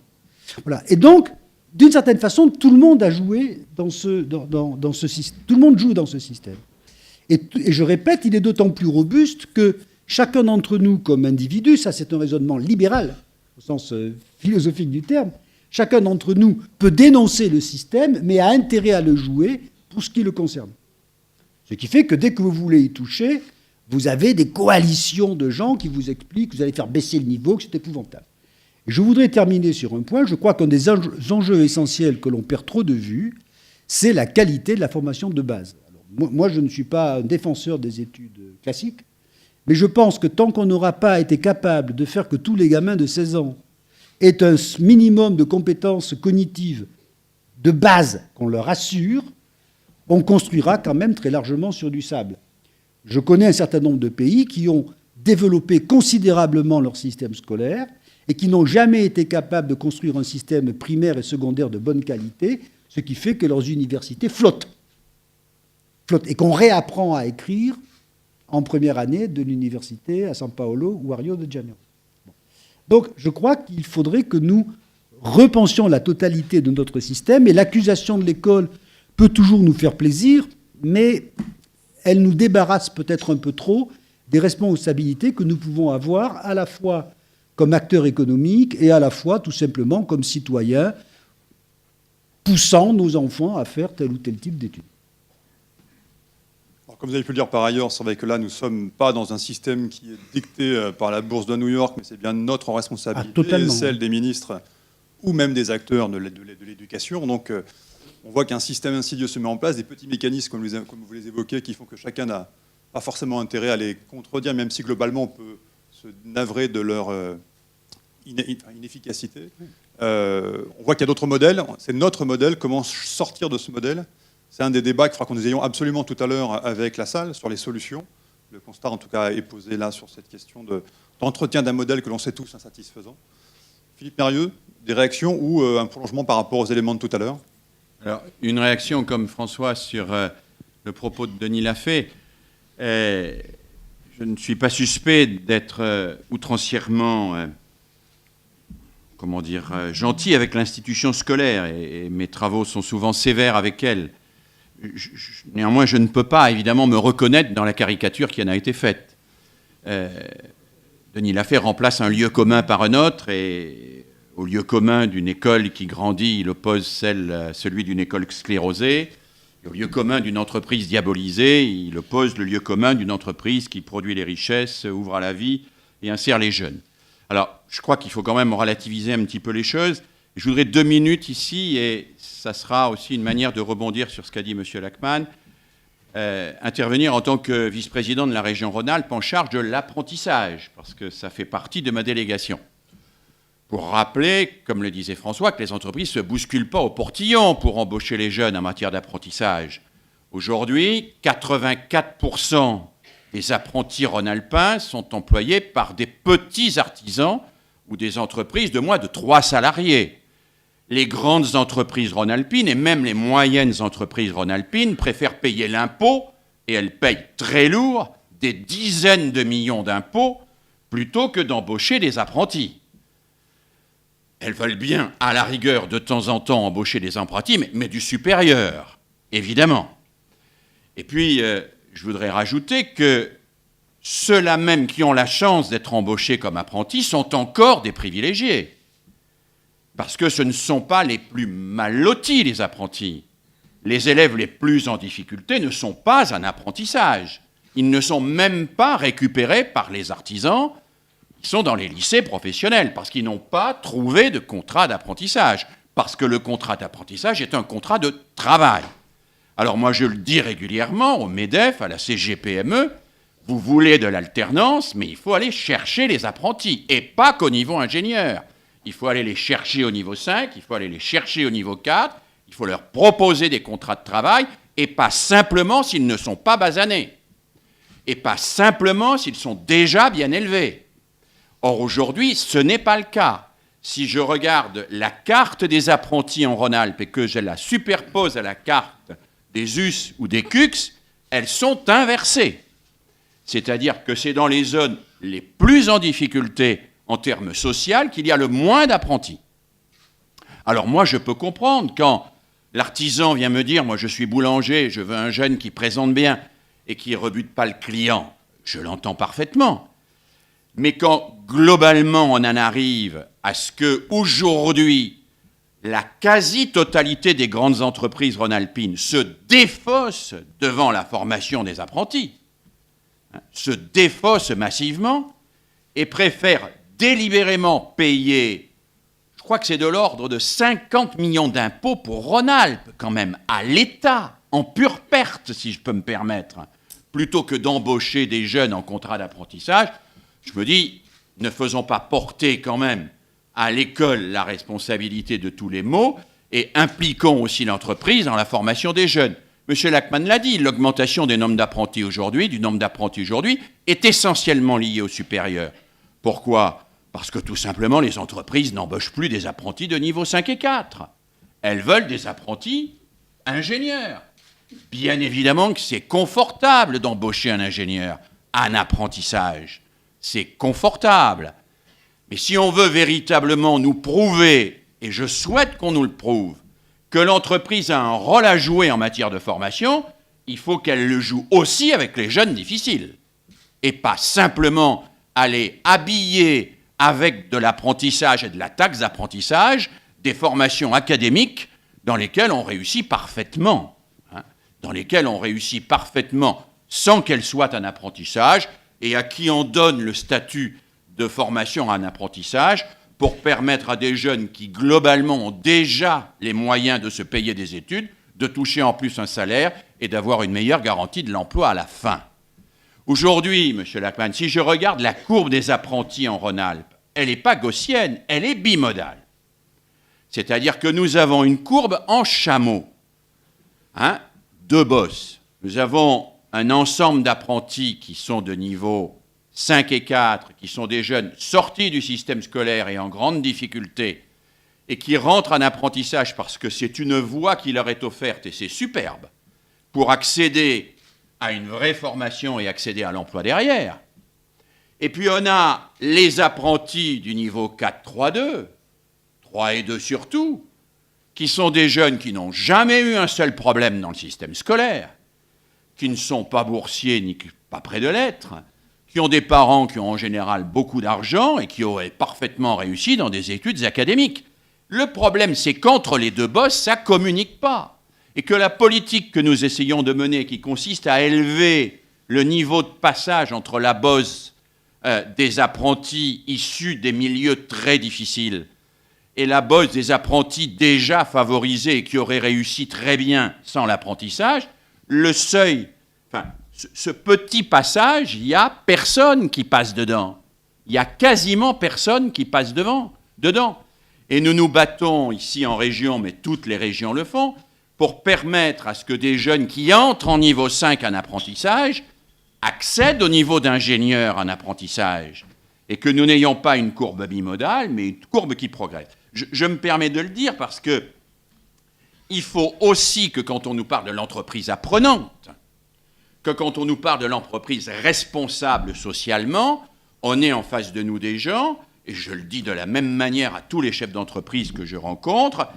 Voilà. Et donc, d'une certaine façon, tout le monde a joué dans ce système. Tout le monde joue dans ce système. Et je répète, il est d'autant plus robuste que chacun d'entre nous, comme individu, ça c'est un raisonnement libéral, au sens philosophique du terme, chacun d'entre nous peut dénoncer le système, mais a intérêt à le jouer pour ce qui le concerne. Ce qui fait que dès que vous voulez y toucher, vous avez des coalitions de gens qui vous expliquent que vous allez faire baisser le niveau, que c'est épouvantable. Et je voudrais terminer sur un point. Je crois qu'un des enjeux essentiels que l'on perd trop de vue, c'est la qualité de la formation de base. Alors, moi, je ne suis pas un défenseur des études classiques, mais je pense que tant qu'on n'aura pas été capable de faire que tous les gamins de 16 ans aient un minimum de compétences cognitives de base qu'on leur assure, on construira quand même très largement sur du sable. Je connais un certain nombre de pays qui ont développé considérablement leur système scolaire et qui n'ont jamais été capables de construire un système primaire et secondaire de bonne qualité, ce qui fait que leurs universités flottent. Et qu'on réapprend à écrire en première année de l'université à São Paulo ou à Rio de Janeiro. Donc je crois qu'il faudrait que nous repensions la totalité de notre système, et l'accusation de l'école peut toujours nous faire plaisir, mais elle nous débarrasse peut-être un peu trop des responsabilités que nous pouvons avoir à la fois comme acteurs économiques et à la fois tout simplement comme citoyens poussant nos enfants à faire tel ou tel type d'études.
Alors, comme vous avez pu le dire par ailleurs, c'est vrai que là, nous ne sommes pas dans un système qui est dicté par la bourse de New York, mais c'est bien notre responsabilité, celle des ministres ou même des acteurs de l'éducation. Donc, on voit qu'un système insidieux se met en place, des petits mécanismes, comme vous les évoquez, qui font que chacun n'a pas forcément intérêt à les contredire, même si globalement on peut se navrer de leur inefficacité. On voit qu'il y a d'autres modèles. C'est notre modèle. Comment sortir de ce modèle? C'est un des débats qu'il faudra que nous ayons absolument tout à l'heure avec la salle sur les solutions. Le constat, en tout cas, est posé là sur cette question d'entretien d'un modèle que l'on sait tous insatisfaisant. Philippe Mérieux, des réactions ou un prolongement par rapport aux éléments de tout à l'heure?
Alors, une réaction comme François sur le propos de Denis Lafay. Je ne suis pas suspect d'être outrancièrement gentil avec l'institution scolaire et mes travaux sont souvent sévères avec elle. Néanmoins, je ne peux pas évidemment me reconnaître dans la caricature qui en a été faite. Denis Lafay remplace un lieu commun par un autre et au lieu commun d'une école qui grandit, il oppose celui d'une école sclérosée. Et au lieu commun d'une entreprise diabolisée, il oppose le lieu commun d'une entreprise qui produit les richesses, ouvre à la vie et insère les jeunes. Alors, je crois qu'il faut quand même relativiser un petit peu les choses. Je voudrais 2 minutes ici, et ça sera aussi une manière de rebondir sur ce qu'a dit M. Lachmann, intervenir en tant que vice-président de la région Rhône-Alpes en charge de l'apprentissage, parce que ça fait partie de ma délégation. Pour rappeler, comme le disait François, que les entreprises ne se bousculent pas au portillon pour embaucher les jeunes en matière d'apprentissage. Aujourd'hui, 84% des apprentis rhône-alpins sont employés par des petits artisans ou des entreprises de moins de 3 salariés. Les grandes entreprises rhône-alpines et même les moyennes entreprises rhône-alpines préfèrent payer l'impôt, et elles payent très lourd, des dizaines de millions d'impôts, plutôt que d'embaucher des apprentis. Elles veulent bien, à la rigueur, de temps en temps embaucher des apprentis, mais du supérieur, évidemment. Et puis, je voudrais rajouter que ceux-là même qui ont la chance d'être embauchés comme apprentis sont encore des privilégiés. Parce que ce ne sont pas les plus mal lotis, les apprentis. Les élèves les plus en difficulté ne sont pas un apprentissage. Ils ne sont même pas récupérés par les artisans qui sont dans les lycées professionnels, parce qu'ils n'ont pas trouvé de contrat d'apprentissage, parce que le contrat d'apprentissage est un contrat de travail. Alors moi, je le dis régulièrement au MEDEF, à la CGPME, vous voulez de l'alternance, mais il faut aller chercher les apprentis, et pas qu'au niveau ingénieur. Il faut aller les chercher au niveau 5, il faut aller les chercher au niveau 4, il faut leur proposer des contrats de travail, et pas simplement s'ils ne sont pas basanés, et pas simplement s'ils sont déjà bien élevés. Or, aujourd'hui, ce n'est pas le cas. Si je regarde la carte des apprentis en Rhône-Alpes et que je la superpose à la carte des US ou des CUX, elles sont inversées. C'est-à-dire que c'est dans les zones les plus en difficulté en termes sociaux qu'il y a le moins d'apprentis. Alors moi, je peux comprendre quand l'artisan vient me dire « moi je suis boulanger, je veux un jeune qui présente bien et qui ne rebute pas le client », je l'entends parfaitement. Mais quand globalement on en arrive à ce que aujourd'hui la quasi-totalité des grandes entreprises rhône-alpines se défaussent devant la formation des apprentis, se défaussent massivement et préfèrent délibérément payer, je crois que c'est de l'ordre de 50 millions d'impôts pour Rhône-Alpes quand même, à l'État, en pure perte si je peux me permettre, plutôt que d'embaucher des jeunes en contrat d'apprentissage. Je me dis, ne faisons pas porter quand même à l'école la responsabilité de tous les maux et impliquons aussi l'entreprise dans la formation des jeunes. M. Lachmann l'a dit, l'augmentation du nombre d'apprentis aujourd'hui est essentiellement liée au supérieur. Pourquoi ? Parce que tout simplement, les entreprises n'embauchent plus des apprentis de niveau 5 et 4. Elles veulent des apprentis ingénieurs. Bien évidemment que c'est confortable d'embaucher un ingénieur, un apprentissage. C'est confortable. Mais si on veut véritablement nous prouver, et je souhaite qu'on nous le prouve, que l'entreprise a un rôle à jouer en matière de formation, il faut qu'elle le joue aussi avec les jeunes difficiles. Et pas simplement aller habiller avec de l'apprentissage et de la taxe d'apprentissage des formations académiques dans lesquelles on réussit parfaitement. Dans lesquelles on réussit parfaitement sans qu'elles soient un apprentissage, et à qui on donne le statut de formation à un apprentissage pour permettre à des jeunes qui, globalement, ont déjà les moyens de se payer des études, de toucher en plus un salaire et d'avoir une meilleure garantie de l'emploi à la fin. Aujourd'hui, M. Lachmann, si je regarde la courbe des apprentis en Rhône-Alpes, elle n'est pas gaussienne, elle est bimodale. C'est-à-dire que nous avons une courbe en chameau, 2 bosses. Nous avons un ensemble d'apprentis qui sont de niveau 5 et 4, qui sont des jeunes sortis du système scolaire et en grande difficulté, et qui rentrent en apprentissage parce que c'est une voie qui leur est offerte, et c'est superbe, pour accéder à une vraie formation et accéder à l'emploi derrière. Et puis on a les apprentis du niveau 4-3-2, 3 et 2 surtout, qui sont des jeunes qui n'ont jamais eu un seul problème dans le système scolaire, qui ne sont pas boursiers ni pas près de l'être, qui ont des parents qui ont en général beaucoup d'argent et qui auraient parfaitement réussi dans des études académiques. Le problème, c'est qu'entre les deux bosses, ça ne communique pas. Et que la politique que nous essayons de mener, qui consiste à élever le niveau de passage entre la bosse des apprentis issus des milieux très difficiles et la bosse des apprentis déjà favorisés et qui auraient réussi très bien sans l'apprentissage, le seuil, enfin, ce petit passage, il n'y a personne qui passe dedans. Il y a quasiment personne qui passe dedans. Et nous nous battons ici en région, mais toutes les régions le font, pour permettre à ce que des jeunes qui entrent en niveau 5 en apprentissage accèdent au niveau d'ingénieur en apprentissage. Et que nous n'ayons pas une courbe bimodale, mais une courbe qui progresse. Je me permets de le dire parce que il faut aussi que quand on nous parle de l'entreprise apprenante, que quand on nous parle de l'entreprise responsable socialement, on est en face de nous des gens, et je le dis de la même manière à tous les chefs d'entreprise que je rencontre,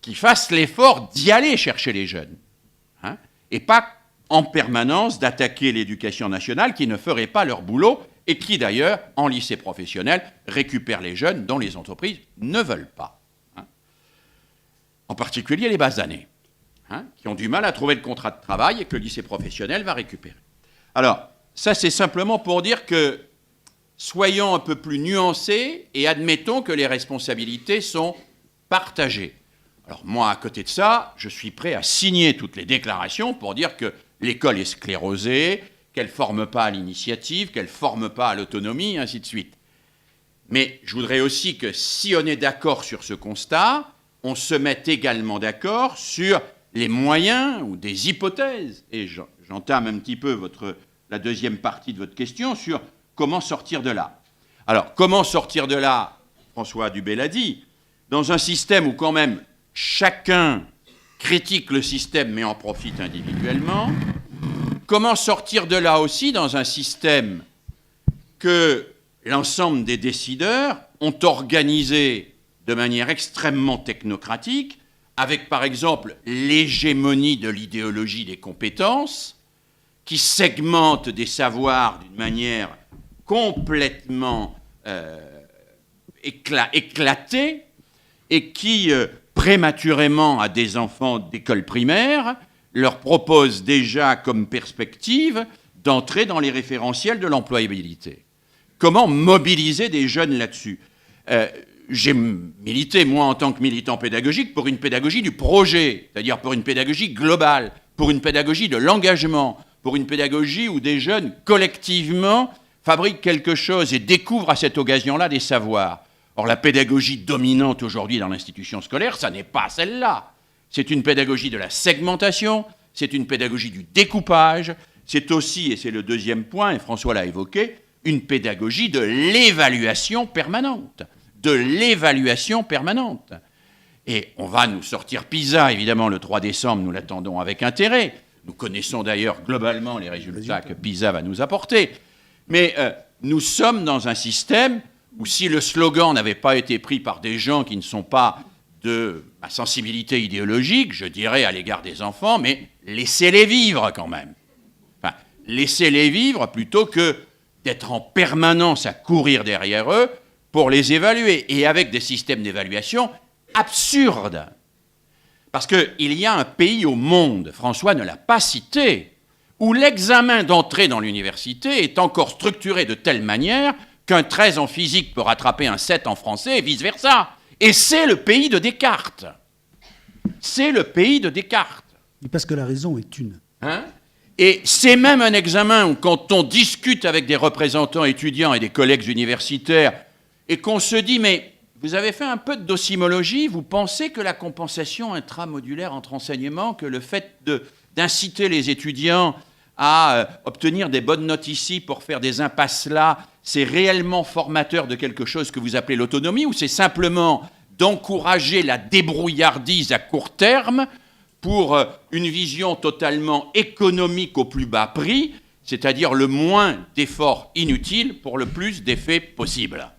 qui fassent l'effort d'y aller chercher les jeunes. Hein, et pas en permanence d'attaquer l'éducation nationale qui ne ferait pas leur boulot et qui d'ailleurs, en lycée professionnel, récupère les jeunes dont les entreprises ne veulent pas. Hein. En particulier les bases années, hein, qui ont du mal à trouver le contrat de travail et que le lycée professionnel va récupérer. Alors, ça c'est simplement pour dire que soyons un peu plus nuancés et admettons que les responsabilités sont partagées. Alors moi, à côté de ça, je suis prêt à signer toutes les déclarations pour dire que l'école est sclérosée, qu'elle ne forme pas à l'initiative, qu'elle ne forme pas à l'autonomie, ainsi de suite. Mais je voudrais aussi que si on est d'accord sur ce constat, on se mette également d'accord sur les moyens ou des hypothèses. Et j'entame un petit peu la deuxième partie de votre question sur comment sortir de là. Alors, comment sortir de là, François Dubé l'a dit, dans un système où quand même chacun critique le système mais en profite individuellement. Comment sortir de là aussi dans un système que l'ensemble des décideurs ont organisé de manière extrêmement technocratique, avec par exemple l'hégémonie de l'idéologie des compétences, qui segmente des savoirs d'une manière complètement éclatée, et qui, prématurément à des enfants d'école primaire, leur propose déjà comme perspective d'entrer dans les référentiels de l'employabilité. Comment mobiliser des jeunes là-dessus ? J'ai milité, moi, en tant que militant pédagogique, pour une pédagogie du projet, c'est-à-dire pour une pédagogie globale, pour une pédagogie de l'engagement, pour une pédagogie où des jeunes, collectivement, fabriquent quelque chose et découvrent à cette occasion-là des savoirs. Or, la pédagogie dominante aujourd'hui dans l'institution scolaire, ça n'est pas celle-là. C'est une pédagogie de la segmentation, c'est une pédagogie du découpage, c'est aussi, et c'est le deuxième point, et François l'a évoqué, une pédagogie de l'évaluation permanente. De l'évaluation permanente. Et on va nous sortir PISA, évidemment, le 3 décembre, nous l'attendons avec intérêt. Nous connaissons d'ailleurs globalement les résultats que PISA va nous apporter. Mais nous sommes dans un système où si le slogan n'avait pas été pris par des gens qui ne sont pas de ma sensibilité idéologique, je dirais à l'égard des enfants, mais laissez-les vivre quand même. Enfin, laissez-les vivre plutôt que d'être en permanence à courir derrière eux pour les évaluer, et avec des systèmes d'évaluation absurdes. Parce qu'il y a un pays au monde, François ne l'a pas cité, où l'examen d'entrée dans l'université est encore structuré de telle manière qu'un 13 en physique peut rattraper un 7 en français et vice-versa. Et c'est le pays de Descartes. C'est le pays de Descartes.
Et parce que la raison est une.
Hein ? Et c'est même un examen où quand on discute avec des représentants étudiants et des collègues universitaires et qu'on se dit, mais vous avez fait un peu de docimologie, vous pensez que la compensation intramodulaire entre enseignements, que le fait d'inciter les étudiants à obtenir des bonnes notes ici pour faire des impasses là, c'est réellement formateur de quelque chose que vous appelez l'autonomie, ou c'est simplement d'encourager la débrouillardise à court terme pour une vision totalement économique au plus bas prix, c'est-à-dire le moins d'efforts inutiles pour le plus d'effets possibles.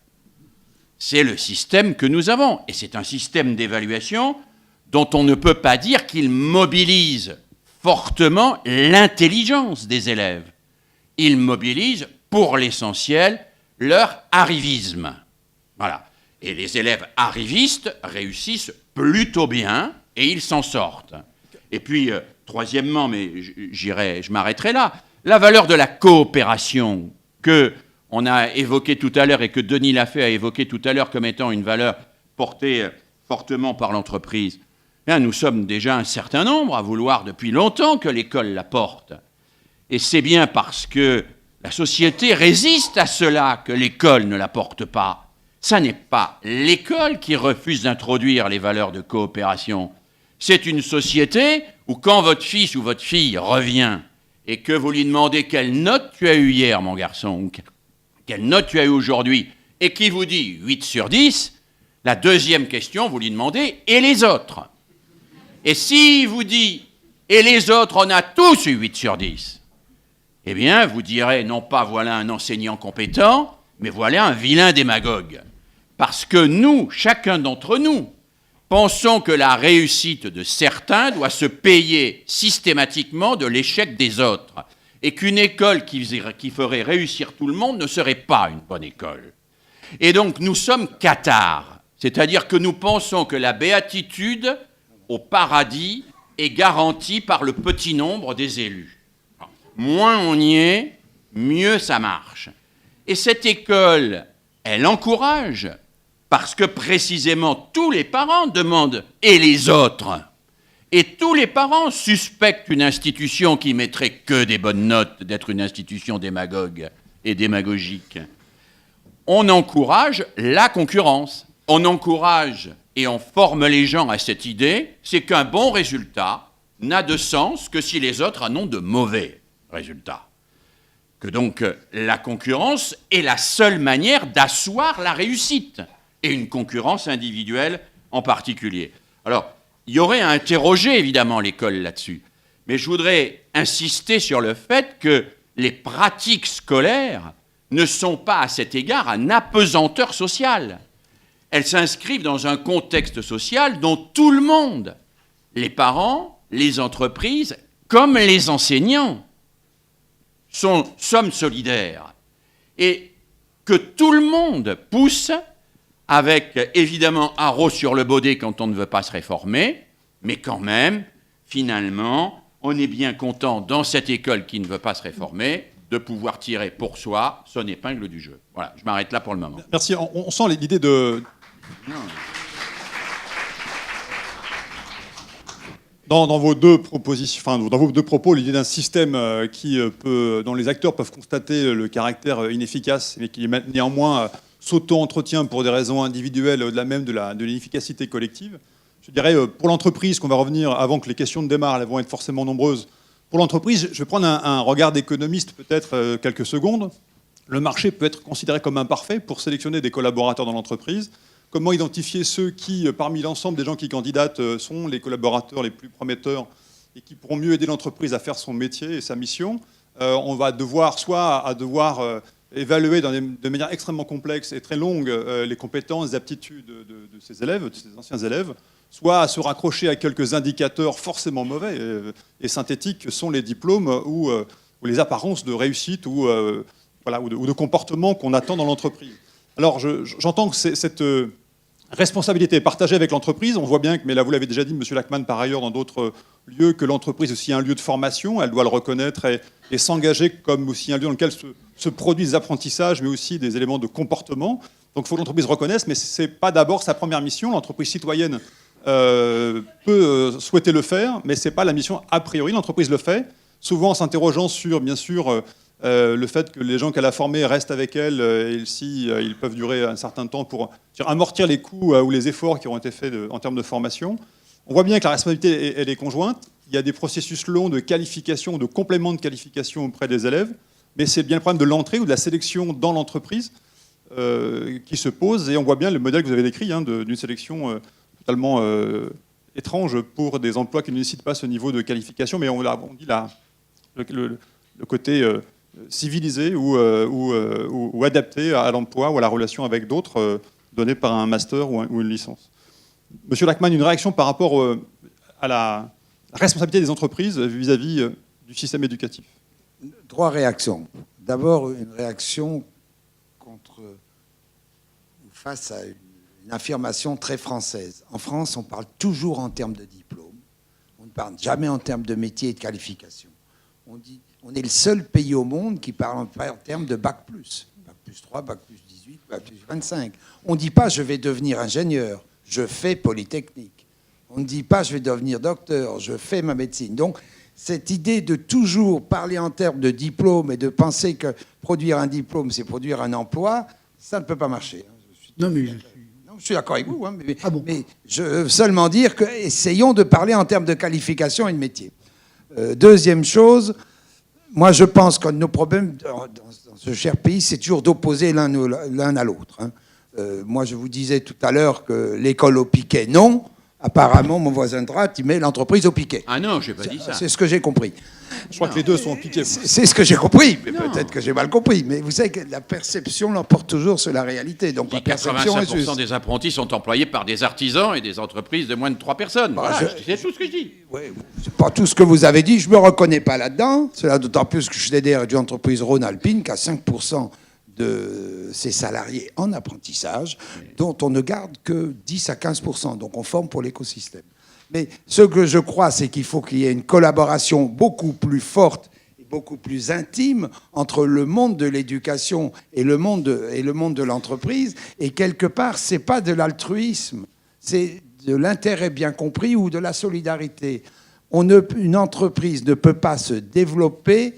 c'est le système que nous avons. Et c'est un système d'évaluation dont on ne peut pas dire qu'il mobilise fortement l'intelligence des élèves. Il mobilise, pour l'essentiel, leur arrivisme. Voilà. Et les élèves arrivistes réussissent plutôt bien et ils s'en sortent. Et puis, troisièmement, mais je m'arrêterai là, la valeur de la coopération qu'on a évoquée tout à l'heure et que Denis Lafay a évoquée tout à l'heure comme étant une valeur portée fortement par l'entreprise. Bien, nous sommes déjà un certain nombre à vouloir depuis longtemps que l'école la porte. Et c'est bien parce que la société résiste à cela que l'école ne la porte pas. Ça n'est pas l'école qui refuse d'introduire les valeurs de coopération. C'est une société où quand votre fils ou votre fille revient et que vous lui demandez quelle note tu as eue hier, mon garçon, ou quelle note tu as eue aujourd'hui, et qui vous dit 8 sur 10, la deuxième question, vous lui demandez « et les autres ?» Et s'il vous dit « et les autres, on a tous eu 8 sur 10 », eh bien, vous direz non pas voilà un enseignant compétent, mais voilà un vilain démagogue. Parce que nous, chacun d'entre nous, pensons que la réussite de certains doit se payer systématiquement de l'échec des autres. Et qu'une école qui ferait réussir tout le monde ne serait pas une bonne école. Et donc, nous sommes cathares. C'est-à-dire que nous pensons que la béatitude au paradis est garantie par le petit nombre des élus. Moins on y est, mieux ça marche. Et cette école, elle encourage, parce que précisément tous les parents demandent « et les autres ?» Et tous les parents suspectent une institution qui mettrait que des bonnes notes d'être une institution démagogue et démagogique. On encourage la concurrence. On encourage et on forme les gens à cette idée, c'est qu'un bon résultat n'a de sens que si les autres en ont de mauvais résultats. Que donc la concurrence est la seule manière d'asseoir la réussite, et une concurrence individuelle en particulier. Alors, il y aurait à interroger évidemment l'école là-dessus, mais je voudrais insister sur le fait que les pratiques scolaires ne sont pas à cet égard un apesanteur social. Elles s'inscrivent dans un contexte social dont tout le monde, les parents, les entreprises, comme les enseignants, sommes solidaires. Et que tout le monde pousse avec, évidemment, haro sur le baudet quand on ne veut pas se réformer, mais quand même, finalement, on est bien content, dans cette école qui ne veut pas se réformer, de pouvoir tirer pour soi son épingle du jeu. Voilà, je m'arrête là pour le moment.
Merci. On sent l'idée de... Dans vos deux propositions, enfin, dans vos deux propos, l'idée d'un système dont les acteurs peuvent constater le caractère inefficace, mais qui néanmoins s'auto-entretient pour des raisons individuelles au-delà même de l'inefficacité collective. Je dirais, pour l'entreprise, qu'on va revenir avant que les questions ne démarrent, elles vont être forcément nombreuses. Pour l'entreprise, je vais prendre un regard d'économiste, peut-être quelques secondes. Le marché peut être considéré comme imparfait pour sélectionner des collaborateurs dans l'entreprise. Comment identifier ceux qui, parmi l'ensemble des gens qui candidatent, sont les collaborateurs les plus prometteurs et qui pourront mieux aider l'entreprise à faire son métier et sa mission. On va devoir évaluer de manière extrêmement complexe et très longue les compétences et aptitudes de ces élèves, de ces anciens élèves, soit à se raccrocher à quelques indicateurs forcément mauvais et synthétiques que sont les diplômes ou les apparences de réussite ou de comportement qu'on attend dans l'entreprise. Alors j'entends que cette responsabilité est partagée avec l'entreprise. On voit bien, mais là vous l'avez déjà dit, M. Lachmann, par ailleurs, dans d'autres lieux, que l'entreprise est aussi un lieu de formation. Elle doit le reconnaître et s'engager comme aussi un lieu dans lequel se produisent des apprentissages, mais aussi des éléments de comportement. Donc il faut que l'entreprise reconnaisse, mais ce n'est pas d'abord sa première mission. L'entreprise citoyenne peut souhaiter le faire, mais ce n'est pas la mission a priori. L'entreprise le fait, souvent en s'interrogeant sur, bien sûr, le fait que les gens qu'elle a formés restent avec elle, et ils peuvent durer un certain temps pour amortir les coûts ou les efforts qui ont été faits en termes de formation. On voit bien que la responsabilité, elle est conjointe. Il y a des processus longs de qualification, de complément de qualification auprès des élèves, mais c'est bien le problème de l'entrée ou de la sélection dans l'entreprise qui se pose. Et on voit bien le modèle que vous avez décrit d'une sélection totalement étrange pour des emplois qui ne nécessitent pas ce niveau de qualification, mais on dit le côté civilisé ou adapté à l'emploi ou à la relation avec d'autres donné par un master ou une licence. Monsieur Lachmann, une réaction par rapport à la responsabilité des entreprises vis-à-vis du système éducatif.
3 réactions. D'abord, une réaction face à une affirmation très française. En France, on parle toujours en termes de diplôme. On ne parle jamais en termes de métier et de qualification. On est le seul pays au monde qui parle en termes de bac plus. Bac plus 3, bac plus 18, bac plus 25. On ne dit pas je vais devenir ingénieur, je fais Polytechnique. On ne dit pas je vais devenir docteur, je fais ma médecine. Donc, cette idée de toujours parler en termes de diplôme et de penser que produire un diplôme, c'est produire un emploi, ça ne peut pas marcher. Je suis d'accord avec vous, hein, mais je veux seulement dire que essayons de parler en termes de qualification et de métier. Deuxième chose, moi je pense que nos problèmes dans ce cher pays, c'est toujours d'opposer l'un à l'autre. Hein. Moi je vous disais tout à l'heure que l'école au piquet, non. Apparemment, mon voisin de droite, il met l'entreprise au piquet.
Ah non, je n'ai pas dit ça.
C'est ce que j'ai compris.
Je crois que les deux sont au piquet.
C'est ce que j'ai compris, mais peut-être que j'ai mal compris. Mais vous savez que la perception l'emporte toujours sur la réalité. Donc la perception est juste.
85% des apprentis sont employés par des artisans et des entreprises de moins de 3 personnes. Voilà, c'est tout ce que je dis.
Oui, c'est pas tout ce que vous avez dit. Je ne me reconnais pas là-dedans. Cela d'autant plus que Schneider est une entreprise Rhône-Alpine qui a 5% de ses salariés en apprentissage, dont on ne garde que 10 à 15%. Donc on forme pour l'écosystème. Mais ce que je crois, c'est qu'il faut qu'il y ait une collaboration beaucoup plus forte et beaucoup plus intime entre le monde de l'éducation et le monde de l'entreprise. Et quelque part, ce n'est pas de l'altruisme, c'est de l'intérêt bien compris ou de la solidarité. Une entreprise ne peut pas se développer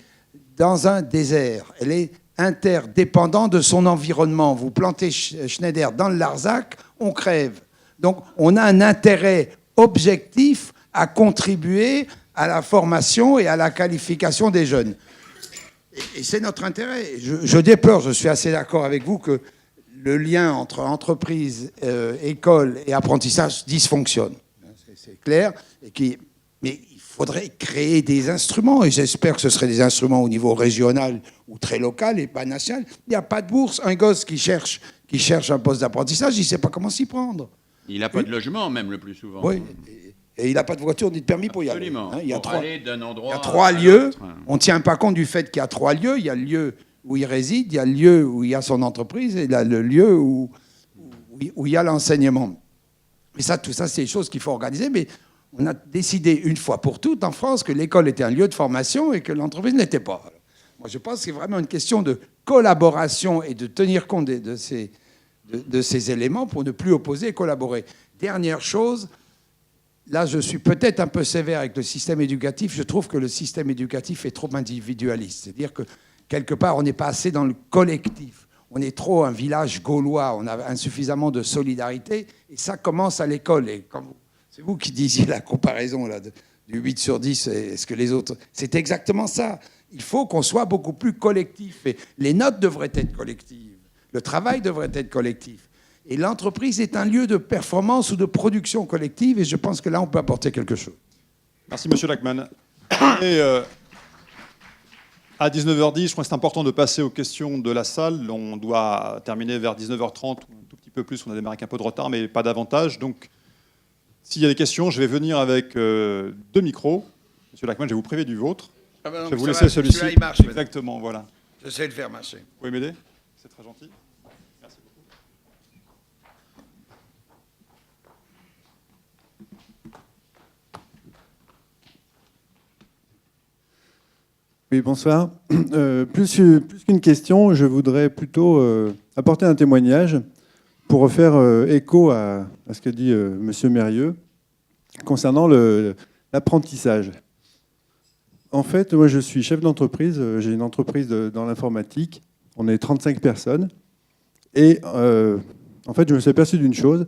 dans un désert. Elle est interdépendante de son environnement. Vous plantez Schneider dans le Larzac, on crève. Donc on a un intérêt objectif à contribuer à la formation et à la qualification des jeunes. Et c'est notre intérêt. Je déplore, je suis assez d'accord avec vous, que le lien entre entreprise, école et apprentissage dysfonctionne. C'est clair. Mais il faudrait créer des instruments, et j'espère que ce seraient des instruments au niveau régional ou très local et pas national. Il n'y a pas de bourse. Un gosse qui cherche un poste d'apprentissage, il ne sait pas comment s'y prendre.
Il n'a pas de logement, même, le plus souvent.
Oui, et il n'a pas de voiture ni de permis pour y aller.
Absolument.
Il y a
Pour
3 lieux. On ne tient pas compte du fait qu'il y a 3 lieux. Il y a le lieu où il réside, il y a le lieu où il y a son entreprise, et là, le lieu où il y a l'enseignement. Et ça, tout ça, c'est des choses qu'il faut organiser. Mais on a décidé une fois pour toutes en France que l'école était un lieu de formation et que l'entreprise ne l'était pas. Alors, moi, je pense que c'est vraiment une question de collaboration et de tenir compte de ces éléments pour ne plus opposer et collaborer. Dernière chose, là je suis peut-être un peu sévère avec le système éducatif, je trouve que le système éducatif est trop individualiste. C'est-à-dire que quelque part on n'est pas assez dans le collectif. On est trop un village gaulois, on a insuffisamment de solidarité et ça commence à l'école. Et c'est vous qui disiez la comparaison là, du 8 sur 10, est-ce que les autres... C'est exactement ça. Il faut qu'on soit beaucoup plus collectif et les notes devraient être collectives. Le travail devrait être collectif. Et l'entreprise est un lieu de performance ou de production collective, et je pense que là, on peut apporter quelque chose.
Merci, Monsieur Lachmann. Et, à 19h10, je crois que c'est important de passer aux questions de la salle. On doit terminer vers 19h30, ou un tout petit peu plus. On a démarré avec un peu de retard, mais pas davantage. Donc, s'il y a des questions, je vais venir avec 2 micros. Monsieur Lachmann, je vais vous priver du vôtre.
Ah ben non,
je vais vous laisser celui-ci.
Celui-là, il marche.
Exactement, voilà.
Je sais le faire marcher.
Vous pouvez m'aider? C'est très gentil. Merci beaucoup.
Oui, bonsoir. Plus qu'une question, je voudrais plutôt apporter un témoignage pour refaire écho à ce que dit M. Mérieux concernant l'apprentissage. En fait, moi, je suis chef d'entreprise. J'ai une entreprise dans l'informatique. On est 35 personnes. Et en fait, je me suis aperçu d'une chose,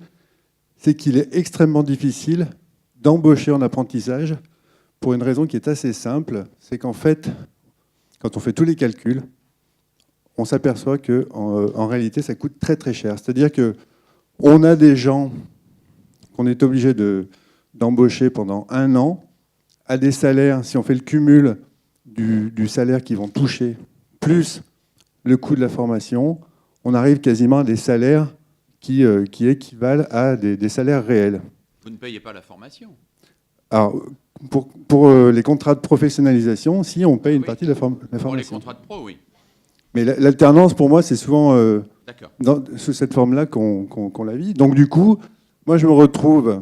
c'est qu'il est extrêmement difficile d'embaucher en apprentissage pour une raison qui est assez simple. C'est qu'en fait, quand on fait tous les calculs, on s'aperçoit qu'en réalité, ça coûte très très cher. C'est-à-dire qu'on a des gens qu'on est obligé d'embaucher pendant 1 an à des salaires, si on fait le cumul du salaire qu'ils vont toucher, plus le coût de la formation, on arrive quasiment à des salaires qui équivalent à des salaires réels.
Vous ne payez pas la formation.
Alors, pour les contrats de professionnalisation, si on paye une
Oui.
partie de la
Pour les
formation.
contrats de pro, oui.
Mais l'alternance, pour moi, c'est souvent
D'accord.
sous cette forme-là qu'on la vit. Donc, du coup, moi, je me retrouve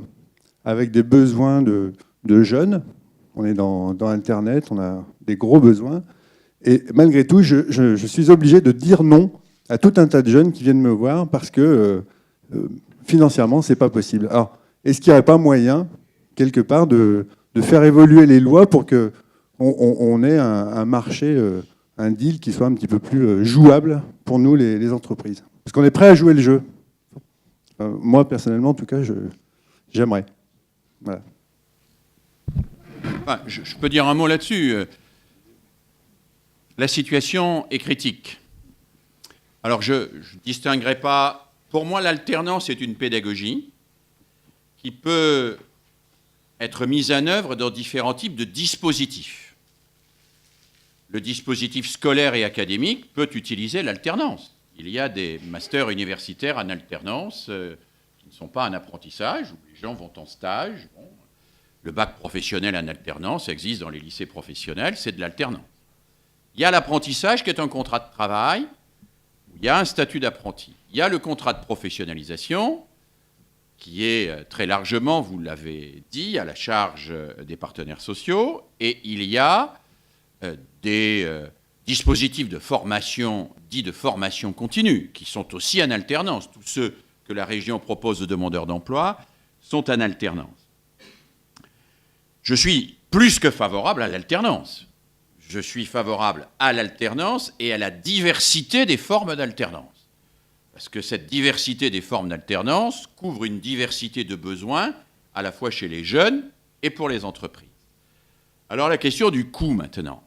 avec des besoins de jeunes. On est dans Internet, on a des gros besoins. Et malgré tout, je suis obligé de dire non à tout un tas de jeunes qui viennent me voir parce que financièrement, c'est pas possible. Alors, est-ce qu'il n'y aurait pas moyen, quelque part, de faire évoluer les lois pour qu'on ait un marché, un deal qui soit un petit peu plus jouable pour nous, les entreprises? Parce qu'on est prêt à jouer le jeu. Moi, personnellement, en tout cas, j'aimerais. Voilà.
Enfin, je peux dire un mot là-dessus. La situation est critique. Alors, je ne distinguerai pas. Pour moi, l'alternance est une pédagogie qui peut être mise en œuvre dans différents types de dispositifs. Le dispositif scolaire et académique peut utiliser l'alternance. Il y a des masters universitaires en alternance qui ne sont pas en apprentissage, où les gens vont en stage. Bon, le bac professionnel en alternance existe dans les lycées professionnels, c'est de l'alternance. Il y a l'apprentissage qui est un contrat de travail, où il y a un statut d'apprenti. Il y a le contrat de professionnalisation, qui est très largement, vous l'avez dit, à la charge des partenaires sociaux, et il y a des dispositifs de formation, dits de formation continue, qui sont aussi en alternance. Tous ceux que la région propose aux demandeurs d'emploi sont en alternance. Je suis plus que favorable à l'alternance. Je suis favorable à l'alternance et à la diversité des formes d'alternance. Parce que cette diversité des formes d'alternance couvre une diversité de besoins, à la fois chez les jeunes et pour les entreprises. Alors la question du coût maintenant.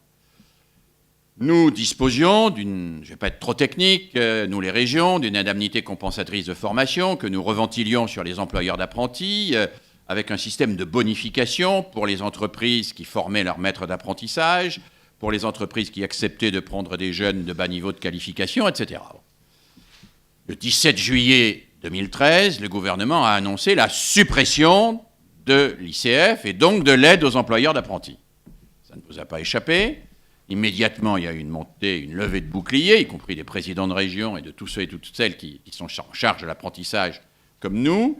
Nous disposions d'une, je ne vais pas être trop technique, nous les régions, d'une indemnité compensatrice de formation que nous reventilions sur les employeurs d'apprentis, avec un système de bonification pour les entreprises qui formaient leurs maîtres d'apprentissage, pour les entreprises qui acceptaient de prendre des jeunes de bas niveau de qualification, etc. Le 17 juillet 2013, le gouvernement a annoncé la suppression de l'ICF et donc de l'aide aux employeurs d'apprentis. Ça ne vous a pas échappé. Immédiatement, il y a eu une montée, une levée de boucliers, y compris des présidents de région et de tous ceux et toutes celles qui sont en charge de l'apprentissage comme nous.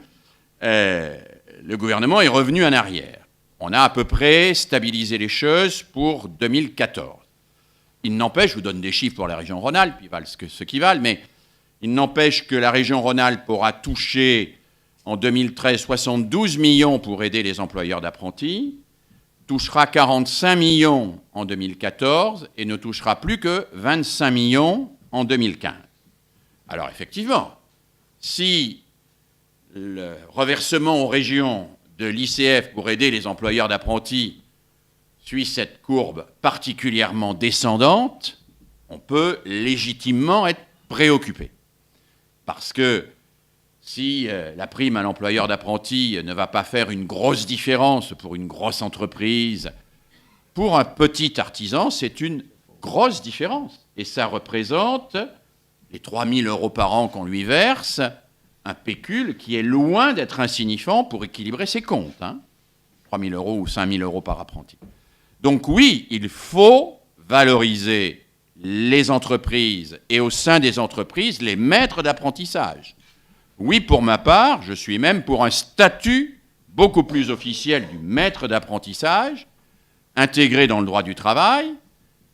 Le gouvernement est revenu en arrière. On a à peu près stabilisé les choses pour 2014. Il n'empêche, je vous donne des chiffres pour la région Rhône-Alpes, ils valent ce qu'ils valent, mais il n'empêche que la région Rhône-Alpes aura touché en 2013 72 millions pour aider les employeurs d'apprentis, touchera 45 millions en 2014 et ne touchera plus que 25 millions en 2015. Alors effectivement, si le reversement aux régions de l'ICF pour aider les employeurs d'apprentis suit cette courbe particulièrement descendante, on peut légitimement être préoccupé. Parce que si la prime à l'employeur d'apprentis ne va pas faire une grosse différence pour une grosse entreprise, pour un petit artisan, c'est une grosse différence. Et ça représente les 3 000 € par an qu'on lui verse, un pécule qui est loin d'être insignifiant pour équilibrer ses comptes. 3 000 € ou 5 000 € par apprenti. Donc oui, il faut valoriser les entreprises et au sein des entreprises, les maîtres d'apprentissage. Oui, pour ma part, je suis même pour un statut beaucoup plus officiel du maître d'apprentissage, intégré dans le droit du travail,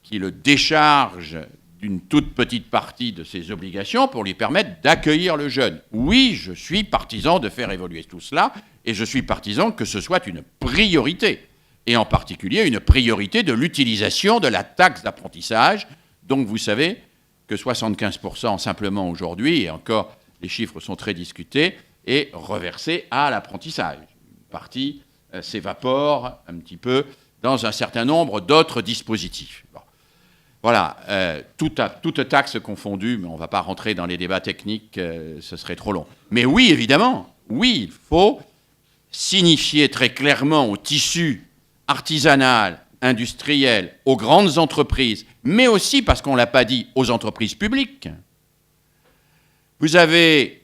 qui le décharge d'une toute petite partie de ses obligations pour lui permettre d'accueillir le jeune. Oui, je suis partisan de faire évoluer tout cela, et je suis partisan que ce soit une priorité, et en particulier une priorité de l'utilisation de la taxe d'apprentissage. Donc vous savez que 75% simplement aujourd'hui, et encore les chiffres sont très discutés, est reversé à l'apprentissage. Une partie s'évapore un petit peu dans un certain nombre d'autres dispositifs. Bon. Voilà, toute taxe confondue, mais on ne va pas rentrer dans les débats techniques, ce serait trop long. Mais oui, évidemment, oui, il faut signifier très clairement au tissu artisanal, industriel, aux grandes entreprises, mais aussi, parce qu'on ne l'a pas dit, aux entreprises publiques. Vous avez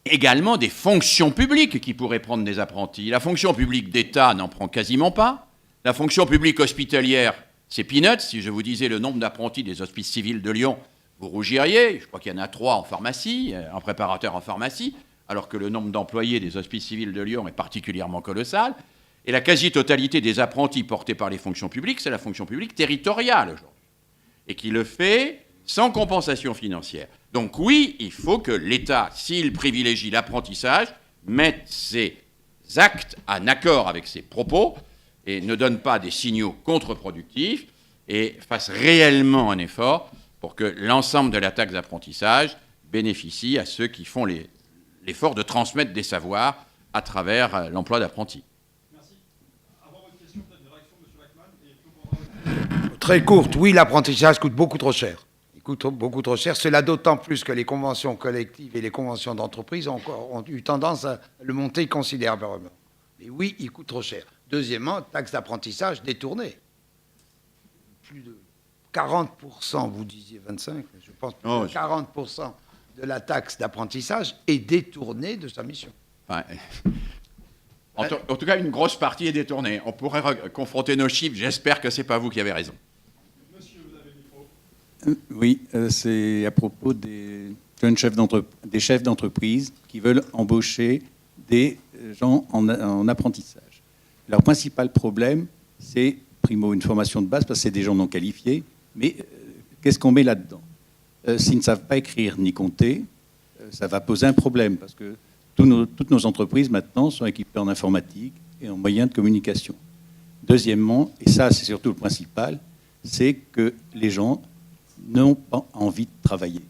également des fonctions publiques qui pourraient prendre des apprentis. La fonction publique d'État n'en prend quasiment pas. La fonction publique hospitalière, c'est peanuts. Si je vous disais le nombre d'apprentis des hospices civils de Lyon, vous rougiriez. Je crois qu'il y en a 3 en pharmacie, en préparateur en pharmacie, alors que le nombre d'employés des hospices civils de Lyon est particulièrement colossal. Et la quasi-totalité des apprentis portés par les fonctions publiques, c'est la fonction publique territoriale aujourd'hui. Et qui le fait sans compensation financière. Donc oui, il faut que l'État, s'il privilégie l'apprentissage, mette ses actes en accord avec ses propos et ne donne pas des signaux contre-productifs et fasse réellement un effort pour que l'ensemble de la taxe d'apprentissage bénéficie à ceux qui font l'effort de transmettre des savoirs à travers l'emploi d'apprentis.
Très courte, oui, l'apprentissage coûte beaucoup trop cher. Il coûte beaucoup trop cher. Cela d'autant plus que les conventions collectives et les conventions d'entreprise ont eu tendance à le monter considérablement. Mais oui, il coûte trop cher. Deuxièmement, taxe d'apprentissage détournée. Plus de 40%, vous disiez 25, je pense plus de 40% de la taxe d'apprentissage est détournée de sa mission.
Enfin, en tout cas, une grosse partie est détournée. On pourrait confronter nos chiffres. J'espère que ce n'est pas vous qui avez raison.
Oui, c'est à propos des jeunes chefs d'entreprise qui veulent embaucher des gens en apprentissage. Leur principal problème, c'est, primo, une formation de base, parce que c'est des gens non qualifiés, mais qu'est-ce qu'on met là-dedans ? S'ils ne savent pas écrire ni compter, ça va poser un problème, parce que toutes nos entreprises, maintenant, sont équipées en informatique et en moyens de communication. Deuxièmement, et ça, c'est surtout le principal, c'est que les gens n'ont pas envie de travailler.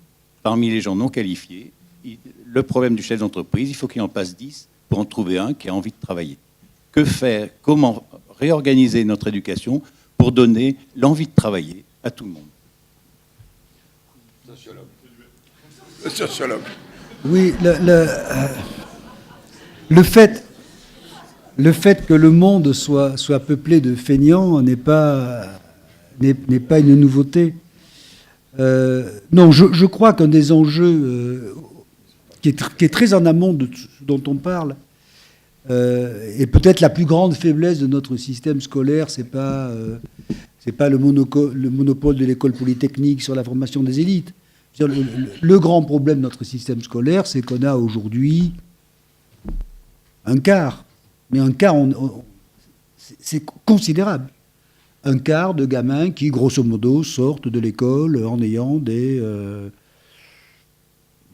Parmi les gens non qualifiés, le problème du chef d'entreprise, il faut qu'il en passe 10 pour en trouver un qui a envie de travailler. Que faire ? Comment réorganiser notre éducation pour donner l'envie de travailler à tout le monde ?
Le sociologue.
Oui, le fait que le monde soit peuplé de feignants n'est pas une nouveauté. Non, je crois qu'un des enjeux qui est très en amont de ce dont on parle, et peut-être la plus grande faiblesse de notre système scolaire, c'est pas le monopole de l'école polytechnique sur la formation des élites. Le grand problème de notre système scolaire, c'est qu'on a aujourd'hui un quart. Mais un quart, c'est considérable. Un quart de gamins qui, grosso modo, sortent de l'école en ayant des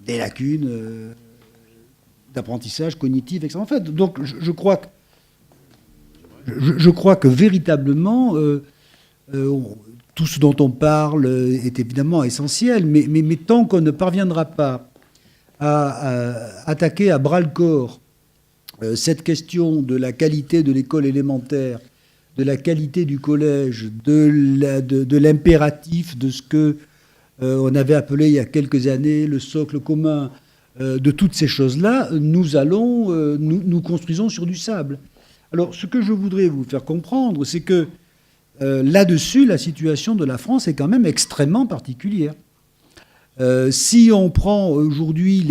lacunes d'apprentissage cognitif, etc. En fait, donc, je crois que véritablement, tout ce dont on parle est évidemment essentiel, mais tant qu'on ne parviendra pas à attaquer à bras-le-corps cette question de la qualité de l'école élémentaire, de la qualité du collège, de l'impératif de ce que on avait appelé il y a quelques années le socle commun, de toutes ces choses-là, nous construisons sur du sable. Alors, ce que je voudrais vous faire comprendre, c'est que là-dessus, la situation de la France est quand même extrêmement particulière. Si on prend aujourd'hui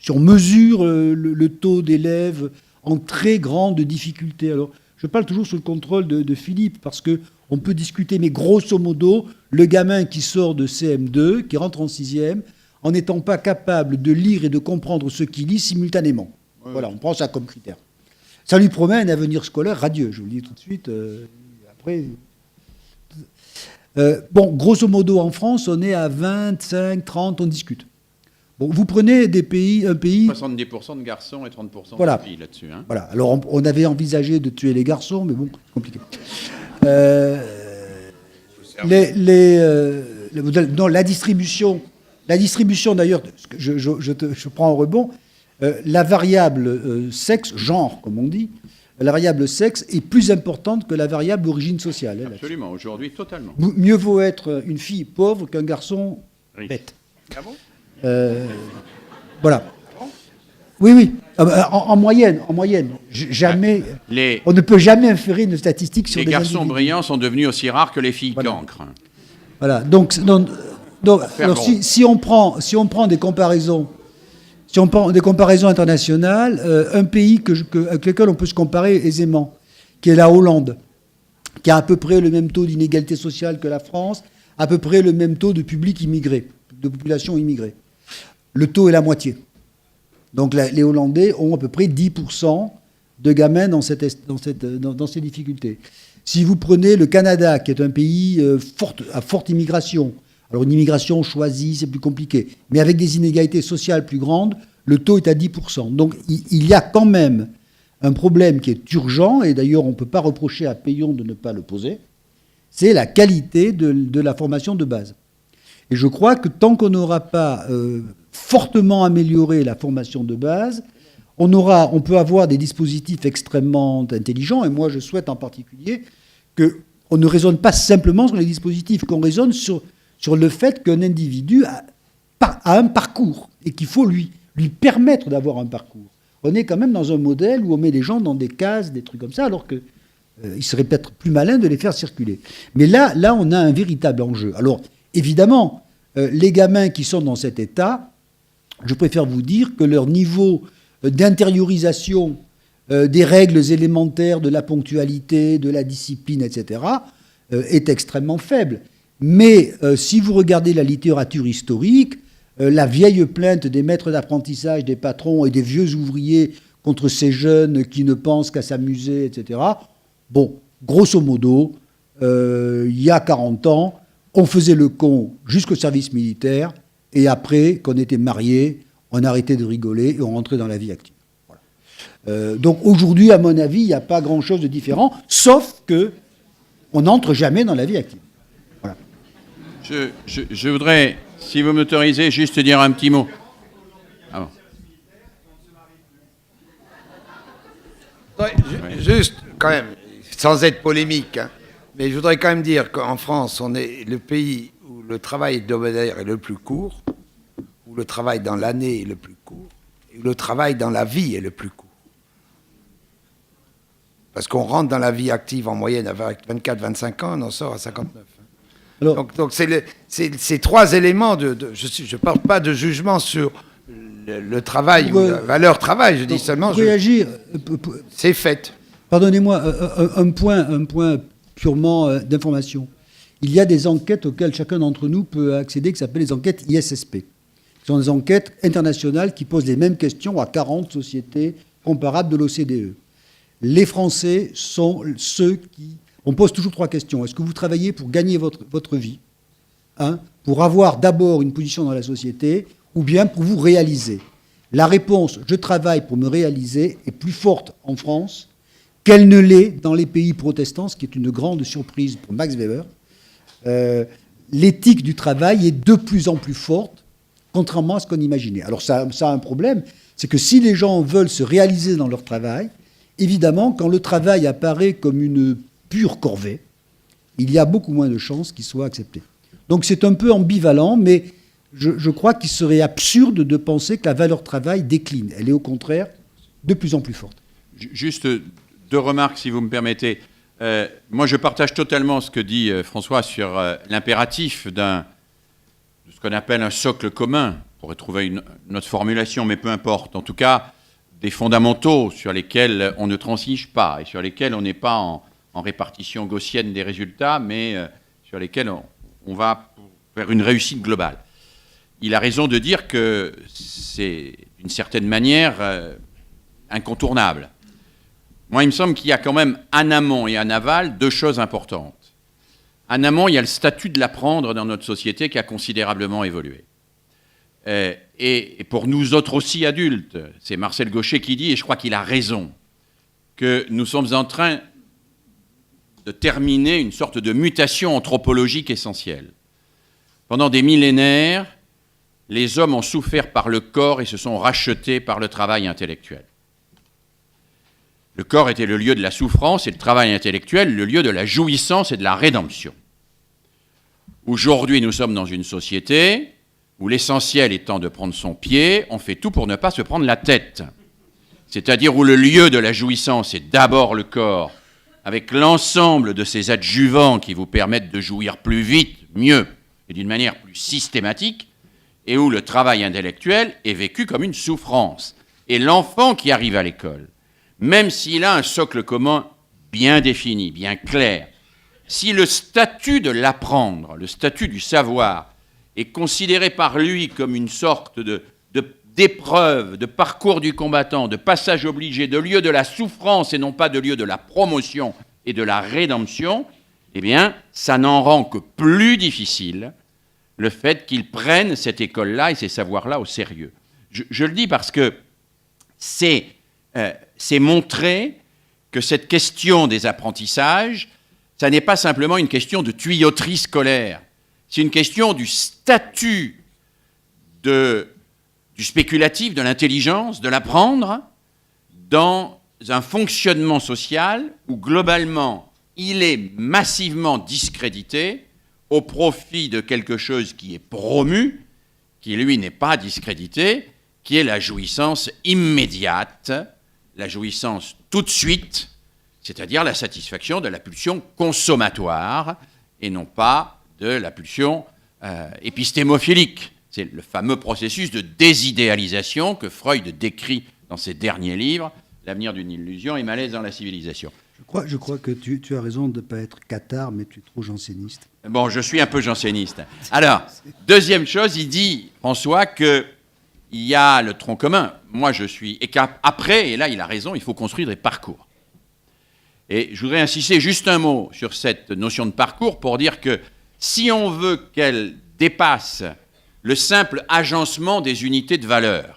si on mesure le taux d'élèves en très grande difficulté, alors je parle toujours sous le contrôle de Philippe, parce qu'on peut discuter, mais grosso modo, le gamin qui sort de CM2, qui rentre en 6e, en n'étant pas capable de lire et de comprendre ce qu'il lit simultanément. Ouais. Voilà, on prend ça comme critère. Ça lui promet un avenir scolaire radieux, je vous le dis tout de suite. Après, bon, grosso modo, en France, on est à 25, 30, on discute. Bon, vous prenez un pays...
70% de garçons et 30%
voilà.
de filles là-dessus. Hein.
Voilà. Alors, on avait envisagé de tuer les garçons, mais bon, c'est compliqué. Non, la distribution, d'ailleurs, je prends en rebond, la variable sexe, genre, comme on dit, la variable sexe est plus importante que la variable origine sociale.
Absolument, aujourd'hui, totalement.
Mieux vaut être une fille pauvre qu'un garçon bête.
Ah bon ?
Voilà. Oui. En moyenne. Jamais. On ne peut jamais inférer une statistique sur
les garçons brillants sont devenus aussi rares que les filles cancres.
Voilà. Donc alors, si on prend des comparaisons si on prend des comparaisons internationales, un pays avec lequel on peut se comparer aisément, qui est la Hollande, qui a à peu près le même taux d'inégalité sociale que la France, à peu près le même taux de public immigré, de population immigrée. Le taux est la moitié. Donc les Hollandais ont à peu près 10% de gamins dans ces difficultés. Si vous prenez le Canada, qui est un pays à forte immigration, alors une immigration choisie, c'est plus compliqué, mais avec des inégalités sociales plus grandes, le taux est à 10%. Donc il y a quand même un problème qui est urgent, et d'ailleurs on ne peut pas reprocher à Payon de ne pas le poser, c'est la qualité de la formation de base. Et je crois que tant qu'on n'aura pas fortement amélioré la formation de base, on peut avoir des dispositifs extrêmement intelligents, et moi je souhaite en particulier qu'on ne raisonne pas simplement sur les dispositifs, qu'on raisonne sur le fait qu'un individu a un parcours, et qu'il faut lui permettre d'avoir un parcours. On est quand même dans un modèle où on met les gens dans des cases, des trucs comme ça, alors qu'il serait peut-être plus malin de les faire circuler. Mais là, on a un véritable enjeu. Alors, évidemment, les gamins qui sont dans cet état, je préfère vous dire que leur niveau d'intériorisation des règles élémentaires de la ponctualité, de la discipline, etc., est extrêmement faible. Mais si vous regardez la littérature historique, la vieille plainte des maîtres d'apprentissage, des patrons et des vieux ouvriers contre ces jeunes qui ne pensent qu'à s'amuser, etc., bon, grosso modo, il y a 40 ans, on faisait le con jusqu'au service militaire, et après, qu'on était marié, on arrêtait de rigoler et on rentrait dans la vie active. Voilà. Donc aujourd'hui, à mon avis, il n'y a pas grand-chose de différent, sauf que on n'entre jamais dans la vie active. Voilà.
Je voudrais, si vous m'autorisez, juste dire un petit mot. Ah bon.
Juste, quand même, sans être polémique, hein, mais je voudrais quand même dire qu'en France, on est le pays où le travail hebdomadaire est le plus court, où le travail dans l'année est le plus court, et où le travail dans la vie est le plus court. Parce qu'on rentre dans la vie active en moyenne à 24-25 ans, on en sort à 59. Alors, donc c'est ces trois éléments, je ne parle pas de jugement sur le travail ou la valeur travail, je dis seulement...
Réagir...
C'est fait.
Pardonnez-moi, un point purement d'information. Il y a des enquêtes auxquelles chacun d'entre nous peut accéder, qui s'appellent les enquêtes ISSP. Ce sont des enquêtes internationales qui posent les mêmes questions à 40 sociétés comparables de l'OCDE. Les Français sont ceux qui... On pose toujours trois questions. Est-ce que vous travaillez pour gagner votre vie, pour avoir d'abord une position dans la société, ou bien pour vous réaliser? La réponse « je travaille pour me réaliser » est plus forte en France qu'elle ne l'est dans les pays protestants, ce qui est une grande surprise pour Max Weber. L'éthique du travail est de plus en plus forte, contrairement à ce qu'on imaginait. Alors ça a un problème, c'est que si les gens veulent se réaliser dans leur travail, évidemment, quand le travail apparaît comme une pure corvée, il y a beaucoup moins de chances qu'il soit accepté. Donc c'est un peu ambivalent, mais je crois qu'il serait absurde de penser que la valeur travail décline. Elle est au contraire de plus en plus forte.
Juste deux remarques, si vous me permettez. Moi, je partage totalement ce que dit François sur l'impératif de ce qu'on appelle un socle commun. On pourrait trouver une autre formulation, mais peu importe. En tout cas, des fondamentaux sur lesquels on ne transige pas et sur lesquels on n'est pas en répartition gaussienne des résultats, mais sur lesquels on va vers une réussite globale. Il a raison de dire que c'est, d'une certaine manière, incontournable. Moi, il me semble qu'il y a quand même en amont et en aval deux choses importantes. En amont, il y a le statut de l'apprendre dans notre société qui a considérablement évolué. Et pour nous autres aussi adultes, c'est Marcel Gauchet qui dit, et je crois qu'il a raison, que nous sommes en train de terminer une sorte de mutation anthropologique essentielle. Pendant des millénaires, les hommes ont souffert par le corps et se sont rachetés par le travail intellectuel. Le corps était le lieu de la souffrance et le travail intellectuel, le lieu de la jouissance et de la rédemption. Aujourd'hui, nous sommes dans une société où l'essentiel étant de prendre son pied, on fait tout pour ne pas se prendre la tête. C'est-à-dire où le lieu de la jouissance est d'abord le corps, avec l'ensemble de ces adjuvants qui vous permettent de jouir plus vite, mieux et d'une manière plus systématique, et où le travail intellectuel est vécu comme une souffrance. Et l'enfant qui arrive à l'école, même s'il a un socle commun bien défini, bien clair, si le statut de l'apprendre, le statut du savoir, est considéré par lui comme une sorte d'épreuve, de parcours du combattant, de passage obligé, de lieu de la souffrance et non pas de lieu de la promotion et de la rédemption, eh bien, ça n'en rend que plus difficile le fait qu'ils prennent cette école-là et ces savoirs-là au sérieux. Je le dis parce que c'est montrer que cette question des apprentissages, ça n'est pas simplement une question de tuyauterie scolaire, c'est une question du statut du spéculatif, de l'intelligence, de l'apprendre, dans un fonctionnement social où, globalement, il est massivement discrédité au profit de quelque chose qui est promu, qui, lui, n'est pas discrédité, qui est la jouissance immédiate, la jouissance tout de suite, c'est-à-dire la satisfaction de la pulsion consommatoire et non pas de la pulsion épistémophilique. C'est le fameux processus de désidéalisation que Freud décrit dans ses derniers livres, L'avenir d'une illusion et Malaise dans la civilisation.
Je crois que tu as raison de ne pas être cathare, mais tu es trop janséniste.
Bon, je suis un peu janséniste. Alors, deuxième chose, il dit, François, qu'il y a le tronc commun. Moi, je suis... Et qu'après, et là, il a raison, il faut construire des parcours. Et je voudrais insister juste un mot sur cette notion de parcours pour dire que si on veut qu'elle dépasse le simple agencement des unités de valeur,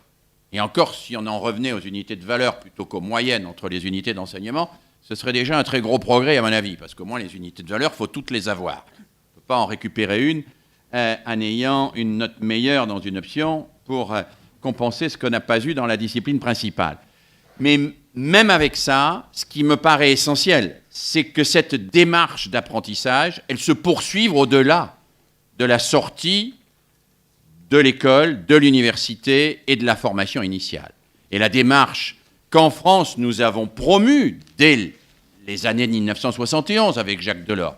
et encore si on en revenait aux unités de valeur plutôt qu'aux moyennes entre les unités d'enseignement, ce serait déjà un très gros progrès à mon avis, parce qu'au moins les unités de valeur, il faut toutes les avoir. On ne peut pas en récupérer une en ayant une note meilleure dans une option pour compenser ce qu'on n'a pas eu dans la discipline principale. Mais même avec ça, ce qui me paraît essentiel, c'est que cette démarche d'apprentissage, elle se poursuive au-delà de la sortie de l'école, de l'université et de la formation initiale. Et la démarche qu'en France, nous avons promue dès les années 1971 avec Jacques Delors,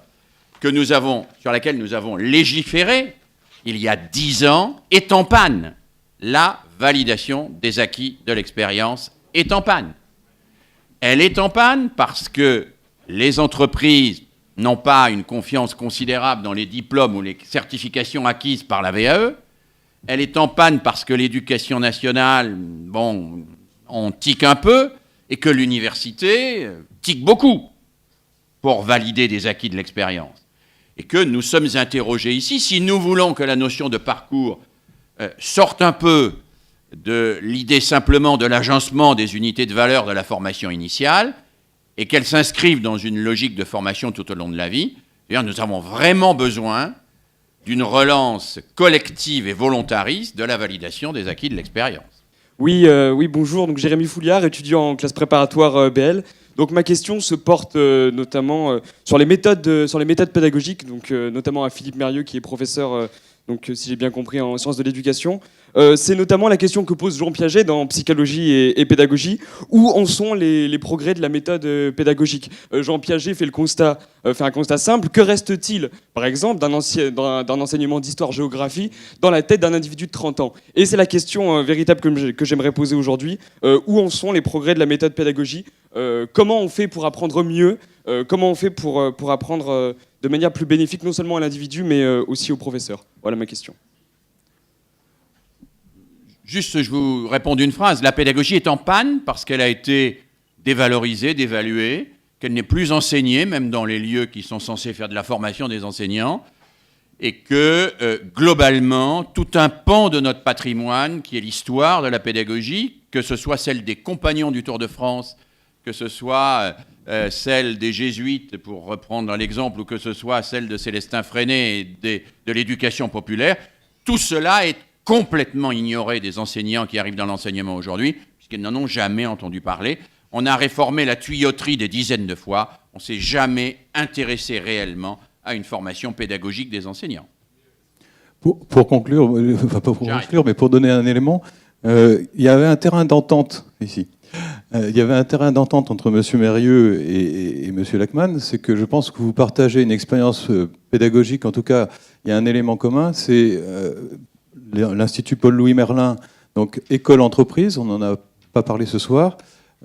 sur laquelle nous avons légiféré il y a 10 ans, est en panne. La validation des acquis de l'expérience est en panne. Elle est en panne parce que les entreprises n'ont pas une confiance considérable dans les diplômes ou les certifications acquises par la VAE. Elle est en panne parce que l'éducation nationale, on tique un peu, et que l'université tique beaucoup pour valider des acquis de l'expérience. Et que nous sommes interrogés ici, si nous voulons que la notion de parcours sorte un peu de l'idée simplement de l'agencement des unités de valeur de la formation initiale, et qu'elle s'inscrive dans une logique de formation tout au long de la vie, nous avons vraiment besoin d'une relance collective et volontariste de la validation des acquis de l'expérience.
Oui, bonjour. Donc Jérémy Fouliard, étudiant en classe préparatoire BL. Donc ma question se porte notamment sur les méthodes pédagogiques, donc notamment à Philippe Mérieux qui est professeur, donc si j'ai bien compris, en sciences de l'éducation. C'est notamment la question que pose Jean Piaget dans Psychologie et pédagogie. Où en sont les progrès de la méthode pédagogique ? Jean Piaget fait un constat simple. Que reste-t-il, par exemple, d'un enseignement d'histoire-géographie dans la tête d'un individu de 30 ans ? Et c'est la question véritable que j'aimerais poser aujourd'hui. Où en sont les progrès de la méthode pédagogie ? Comment on fait pour apprendre mieux ? Comment on fait pour apprendre de manière plus bénéfique, non seulement à l'individu, mais aussi au professeur ? Voilà ma question.
Juste, je vous réponds d'une phrase. La pédagogie est en panne parce qu'elle a été dévalorisée, dévaluée, qu'elle n'est plus enseignée, même dans les lieux qui sont censés faire de la formation des enseignants, et que, globalement, tout un pan de notre patrimoine, qui est l'histoire de la pédagogie, que ce soit celle des compagnons du Tour de France, que ce soit celle des jésuites, pour reprendre l'exemple, ou que ce soit celle de Célestin Freinet et de l'éducation populaire, tout cela est complètement ignoré des enseignants qui arrivent dans l'enseignement aujourd'hui, puisqu'ils n'en ont jamais entendu parler. On a réformé la tuyauterie des dizaines de fois, on ne s'est jamais intéressé réellement à une formation pédagogique des enseignants.
Pour conclure, enfin pas pour conclure, mais pour donner un élément, il y avait un terrain d'entente ici. Il y avait un terrain d'entente entre M. Mérieux et M. Lachmann, c'est que je pense que vous partagez une expérience pédagogique, en tout cas, il y a un élément commun, c'est l'Institut Paul-Louis Merlin, donc école-entreprise, on n'en a pas parlé ce soir.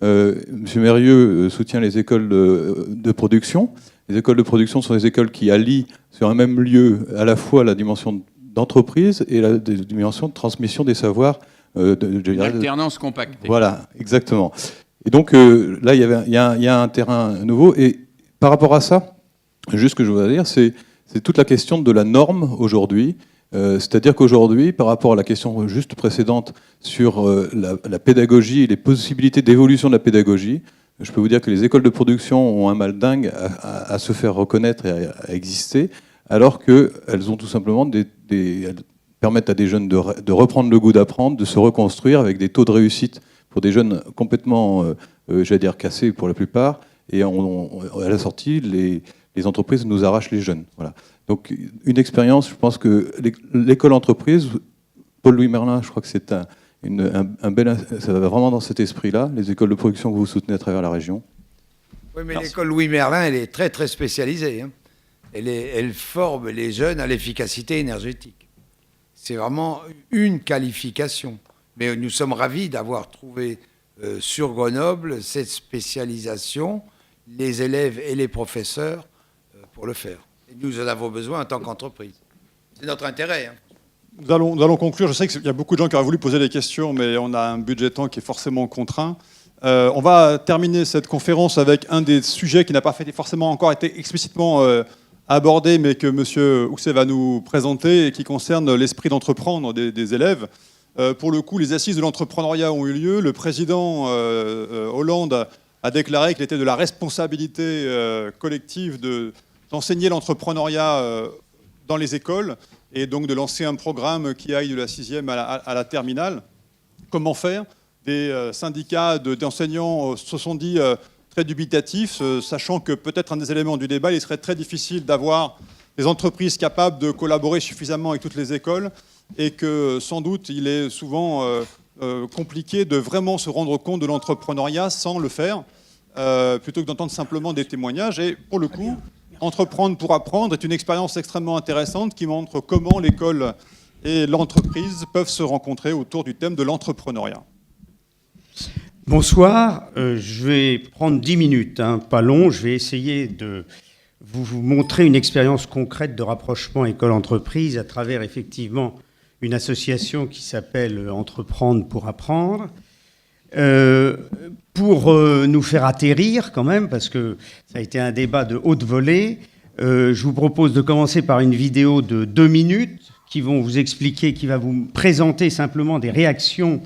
Monsieur Mérieux soutient les écoles de production. Les écoles de production sont des écoles qui allient sur un même lieu à la fois la dimension d'entreprise et la dimension de transmission des savoirs.
L'alternance compactée.
Voilà, exactement. Et donc là, il y a un terrain nouveau. Et par rapport à ça, juste ce que je voudrais dire, c'est toute la question de la norme aujourd'hui. C'est-à-dire qu'aujourd'hui, par rapport à la question juste précédente sur la pédagogie et les possibilités d'évolution de la pédagogie, je peux vous dire que les écoles de production ont un mal dingue à se faire reconnaître et à exister, alors qu'elles ont tout simplement elles permettent à des jeunes de reprendre le goût d'apprendre, de se reconstruire avec des taux de réussite pour des jeunes complètement, j'allais dire, cassés pour la plupart. Et à la sortie, les entreprises nous arrachent les jeunes. Voilà. Donc une expérience, je pense que l'école-entreprise, Paul-Louis Merlin, je crois que c'est ça va vraiment dans cet esprit-là, les écoles de production que vous soutenez à travers la région.
Oui, mais l'école Louis Merlin, elle est très très spécialisée. Hein. Elle forme les jeunes à l'efficacité énergétique. C'est vraiment une qualification. Mais nous sommes ravis d'avoir trouvé sur Grenoble cette spécialisation, les élèves et les professeurs pour le faire. Et nous en avons besoin en tant qu'entreprise. C'est notre intérêt. Hein.
Nous allons conclure. Je sais qu'il y a beaucoup de gens qui auraient voulu poser des questions, mais on a un budget temps qui est forcément contraint. On va terminer cette conférence avec un des sujets qui n'a pas forcément encore été explicitement abordé, mais que M. Housset va nous présenter et qui concerne l'esprit d'entreprendre des élèves. Pour le coup, les assises de l'entrepreneuriat ont eu lieu. Le président Hollande a déclaré qu'il était de la responsabilité collective d'enseigner l'entrepreneuriat dans les écoles et donc de lancer un programme qui aille de la 6e à la terminale. Comment faire ? Des syndicats d'enseignants se sont dit très dubitatifs, sachant que peut-être un des éléments du débat, il serait très difficile d'avoir des entreprises capables de collaborer suffisamment avec toutes les écoles et que sans doute il est souvent compliqué de vraiment se rendre compte de l'entrepreneuriat sans le faire, plutôt que d'entendre simplement des témoignages. Et pour le coup, Entreprendre pour apprendre est une expérience extrêmement intéressante qui montre comment l'école et l'entreprise peuvent se rencontrer autour du thème de l'entrepreneuriat.
Bonsoir, je vais prendre 10 minutes, pas long. Je vais essayer de vous montrer une expérience concrète de rapprochement école-entreprise à travers effectivement une association qui s'appelle Entreprendre pour apprendre. Pour nous faire atterrir quand même, parce que ça a été un débat de haute volée, je vous propose de commencer par une vidéo de 2 minutes qui vont vous expliquer, qui va vous présenter simplement des réactions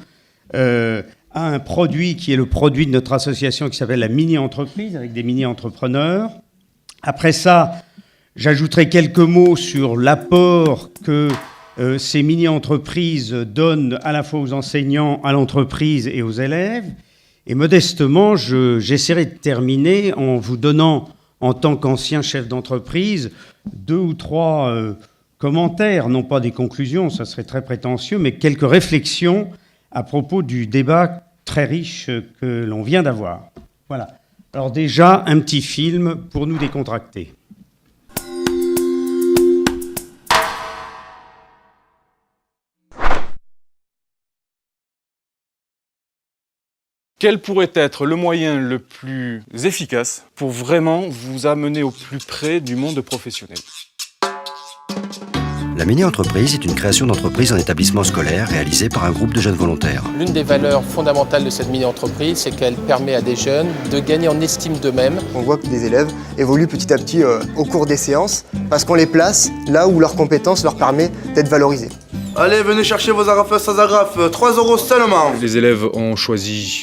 à un produit qui est le produit de notre association qui s'appelle la mini-entreprise, avec des mini-entrepreneurs. Après ça, j'ajouterai quelques mots sur l'apport que ces mini-entreprises donnent à la fois aux enseignants, à l'entreprise et aux élèves. Et modestement, j'essaierai de terminer en vous donnant, en tant qu'ancien chef d'entreprise, 2 ou 3 commentaires, non pas des conclusions, ça serait très prétentieux, mais quelques réflexions à propos du débat très riche que l'on vient d'avoir. Voilà. Alors déjà, un petit film pour nous décontracter.
Quel pourrait être le moyen le plus efficace pour vraiment vous amener au plus près du monde professionnel ?
La mini-entreprise est une création d'entreprise en établissement scolaire réalisée par un groupe de jeunes volontaires.
L'une des valeurs fondamentales de cette mini-entreprise, c'est qu'elle permet à des jeunes de gagner en estime d'eux-mêmes.
On voit que les élèves évoluent petit à petit au cours des séances parce qu'on les place là où leurs compétences leur permettent d'être valorisées.
Allez, venez chercher vos agrafes sans agrafes, 3 € seulement.
Les élèves ont choisi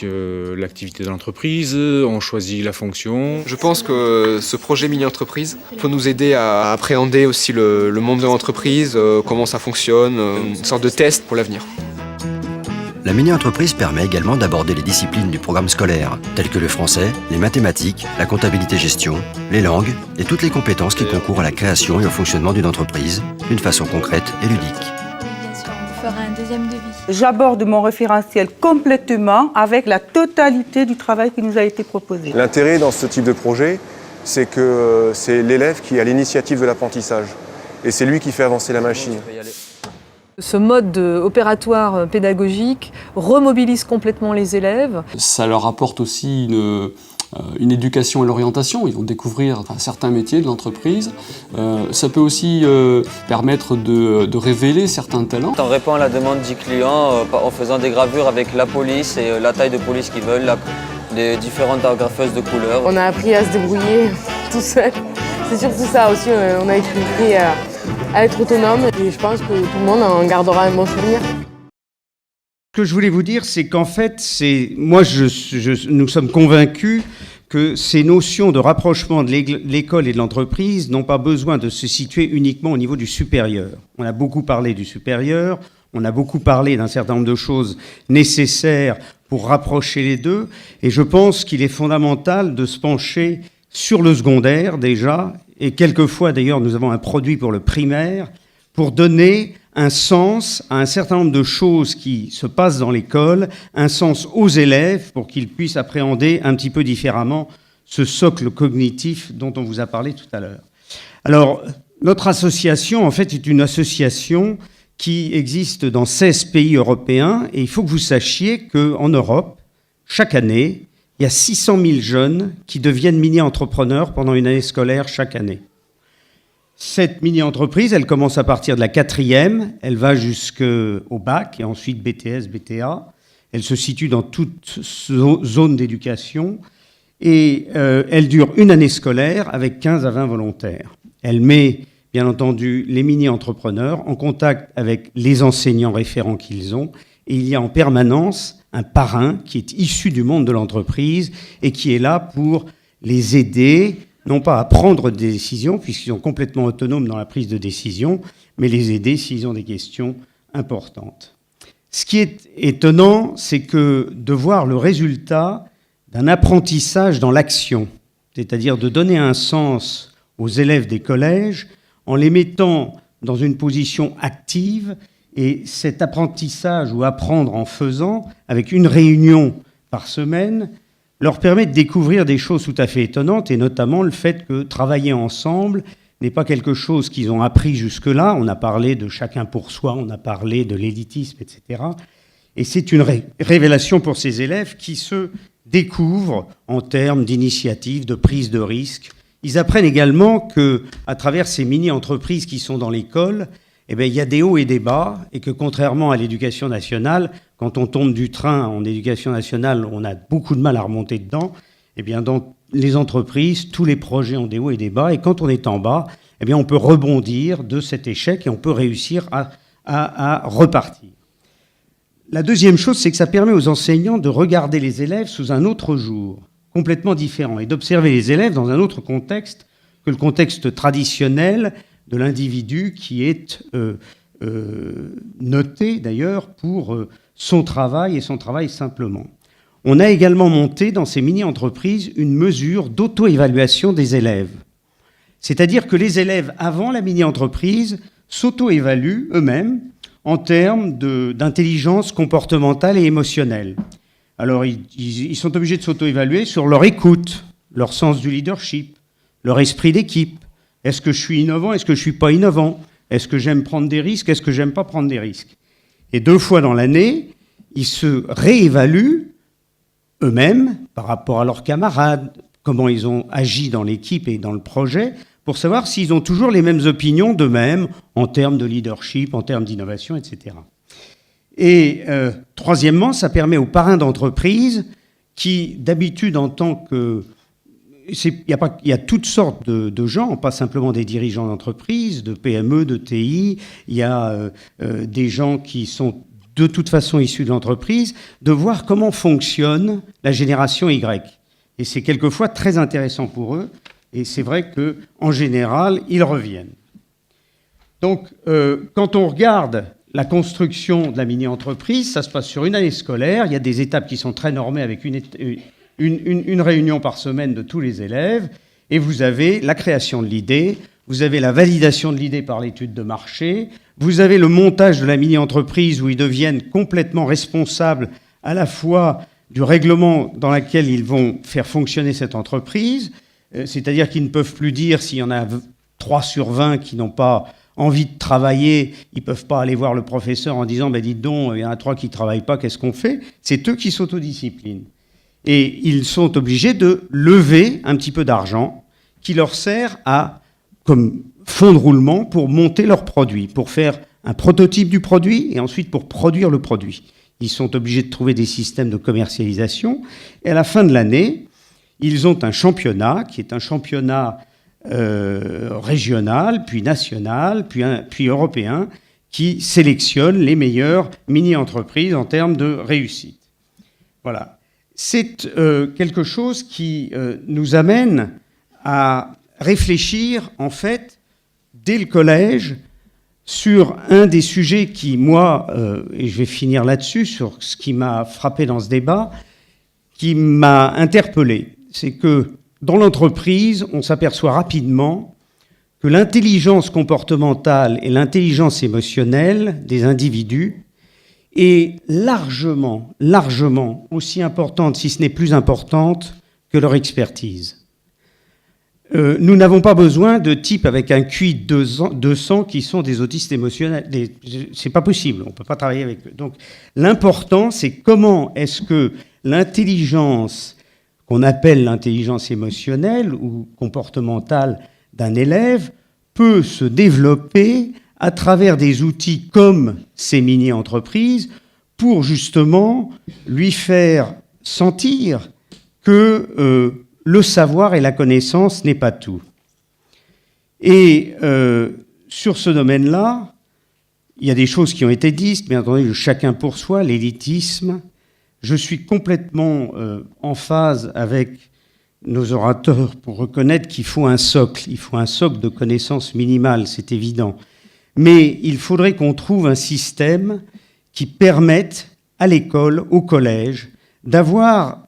l'activité de l'entreprise, ont choisi la fonction.
Je pense que ce projet mini-entreprise peut nous aider à appréhender aussi le monde de l'entreprise, comment ça fonctionne, une sorte de test pour l'avenir.
La mini-entreprise permet également d'aborder les disciplines du programme scolaire, telles que le français, les mathématiques, la comptabilité-gestion, les langues et toutes les compétences qui concourent à la création et au fonctionnement d'une entreprise d'une façon concrète et ludique.
Un deuxième devis.
J'aborde mon référentiel complètement avec la totalité du travail qui nous a été proposé.
L'intérêt dans ce type de projet, c'est que c'est l'élève qui a l'initiative de l'apprentissage. Et c'est lui qui fait avancer la machine.
Ce mode opératoire pédagogique remobilise complètement les élèves.
Ça leur apporte aussi une éducation à l'orientation. Ils vont découvrir certains métiers de l'entreprise. Ça peut aussi permettre de révéler certains talents.
On répond à la demande du client en faisant des gravures avec la police et la taille de police qu'ils veulent, les différentes agrafeuses de couleurs.
On a appris à se débrouiller tout seul. C'est surtout ça aussi, on a appris à être autonome et je pense que tout le monde en gardera un bon souvenir.
Ce que je voulais vous dire, c'est qu'en fait, nous sommes convaincus que ces notions de rapprochement de l'école et de l'entreprise n'ont pas besoin de se situer uniquement au niveau du supérieur. On a beaucoup parlé du supérieur, on a beaucoup parlé d'un certain nombre de choses nécessaires pour rapprocher les deux, et je pense qu'il est fondamental de se pencher sur le secondaire déjà, et quelquefois d'ailleurs nous avons un produit pour le primaire, pour donner un sens à un certain nombre de choses qui se passent dans l'école, un sens aux élèves pour qu'ils puissent appréhender un petit peu différemment ce socle cognitif dont on vous a parlé tout à l'heure. Alors, notre association, en fait, est une association qui existe dans 16 pays européens, et il faut que vous sachiez qu'en Europe, chaque année, il y a 600 000 jeunes qui deviennent mini-entrepreneurs pendant une année scolaire chaque année. Cette mini-entreprise, elle commence à partir de la 4e, elle va jusqu'au bac, et ensuite BTS, BTA. Elle se situe dans toute zone d'éducation, et elle dure une année scolaire avec 15 à 20 volontaires. Elle met, bien entendu, les mini-entrepreneurs en contact avec les enseignants référents qu'ils ont, et il y a en permanence un parrain qui est issu du monde de l'entreprise et qui est là pour les aider, non pas à prendre des décisions, puisqu'ils sont complètement autonomes dans la prise de décision, mais les aider s'ils ont des questions importantes. Ce qui est étonnant, c'est que de voir le résultat d'un apprentissage dans l'action, c'est-à-dire de donner un sens aux élèves des collèges en les mettant dans une position active, et cet apprentissage ou apprendre en faisant, avec une réunion par semaine, leur permet de découvrir des choses tout à fait étonnantes, et notamment le fait que travailler ensemble n'est pas quelque chose qu'ils ont appris jusque-là. On a parlé de chacun pour soi, on a parlé de l'élitisme, etc. Et c'est une révélation pour ces élèves qui se découvrent en termes d'initiative, de prise de risque. Ils apprennent également qu'à travers ces mini-entreprises qui sont dans l'école, eh bien, il y a des hauts et des bas, et que contrairement à l'éducation nationale, quand on tombe du train en éducation nationale, on a beaucoup de mal à remonter dedans. Eh bien, dans les entreprises, tous les projets ont des hauts et des bas, et quand on est en bas, eh bien, on peut rebondir de cet échec et on peut réussir à repartir. La deuxième chose, c'est que ça permet aux enseignants de regarder les élèves sous un autre jour, complètement différent, et d'observer les élèves dans un autre contexte que le contexte traditionnel de l'individu qui est noté d'ailleurs pour son travail et son travail simplement. On a également monté dans ces mini-entreprises une mesure d'auto-évaluation des élèves. C'est-à-dire que les élèves, avant la mini-entreprise, s'auto-évaluent eux-mêmes en termes d'intelligence comportementale et émotionnelle. Alors, ils sont obligés de s'auto-évaluer sur leur écoute, leur sens du leadership, leur esprit d'équipe. Est-ce que je suis innovant? Est-ce que je ne suis pas innovant? Est-ce que j'aime prendre des risques? Est-ce que j'aime pas prendre des risques? Et 2 fois dans l'année, ils se réévaluent eux-mêmes par rapport à leurs camarades, comment ils ont agi dans l'équipe et dans le projet, pour savoir s'ils ont toujours les mêmes opinions d'eux-mêmes en termes de leadership, en termes d'innovation, etc. Et troisièmement, ça permet aux parrains d'entreprise qui, d'habitude, en tant que... Il y a toutes sortes de gens, pas simplement des dirigeants d'entreprise, de PME, de TI, il y a des gens qui sont de toute façon issus de l'entreprise, de voir comment fonctionne la génération Y. Et c'est quelquefois très intéressant pour eux, et c'est vrai qu'en général, ils reviennent. Donc, quand on regarde la construction de la mini-entreprise, ça se passe sur une année scolaire, il y a des étapes qui sont très normées avec une réunion par semaine de tous les élèves, et vous avez la création de l'idée, vous avez la validation de l'idée par l'étude de marché, vous avez le montage de la mini-entreprise où ils deviennent complètement responsables à la fois du règlement dans lequel ils vont faire fonctionner cette entreprise, c'est-à-dire qu'ils ne peuvent plus dire s'il y en a 3 sur 20 qui n'ont pas envie de travailler, ils ne peuvent pas aller voir le professeur en disant « dites donc, il y en a 3 qui ne travaillent pas, qu'est-ce qu'on fait ?» C'est eux qui s'autodisciplinent. Et ils sont obligés de lever un petit peu d'argent qui leur sert comme fonds de roulement pour monter leur produit, pour faire un prototype du produit et ensuite pour produire le produit. Ils sont obligés de trouver des systèmes de commercialisation. Et à la fin de l'année, ils ont un championnat qui est un championnat régional, puis national, puis européen, qui sélectionne les meilleures mini-entreprises en termes de réussite. Voilà. C'est quelque chose qui nous amène à réfléchir, en fait, dès le collège, sur un des sujets qui, moi, et je vais finir là-dessus, sur ce qui m'a frappé dans ce débat, qui m'a interpellé. C'est que dans l'entreprise, on s'aperçoit rapidement que l'intelligence comportementale et l'intelligence émotionnelle des individus est largement aussi importante, si ce n'est plus importante, que leur expertise. Nous n'avons pas besoin de types avec un QI de 200 qui sont des autistes émotionnels. C'est pas possible, on ne peut pas travailler avec eux. Donc l'important, c'est comment est-ce que l'intelligence, qu'on appelle l'intelligence émotionnelle ou comportementale d'un élève, peut se développer à travers des outils comme ces mini-entreprises pour justement lui faire sentir que le savoir et la connaissance n'est pas tout. Et sur ce domaine-là, il y a des choses qui ont été dites, bien entendu, le chacun pour soi, l'élitisme. Je suis complètement en phase avec nos orateurs pour reconnaître qu'il faut un socle. Il faut un socle de connaissances minimales, c'est évident. Mais il faudrait qu'on trouve un système qui permette à l'école, au collège, d'avoir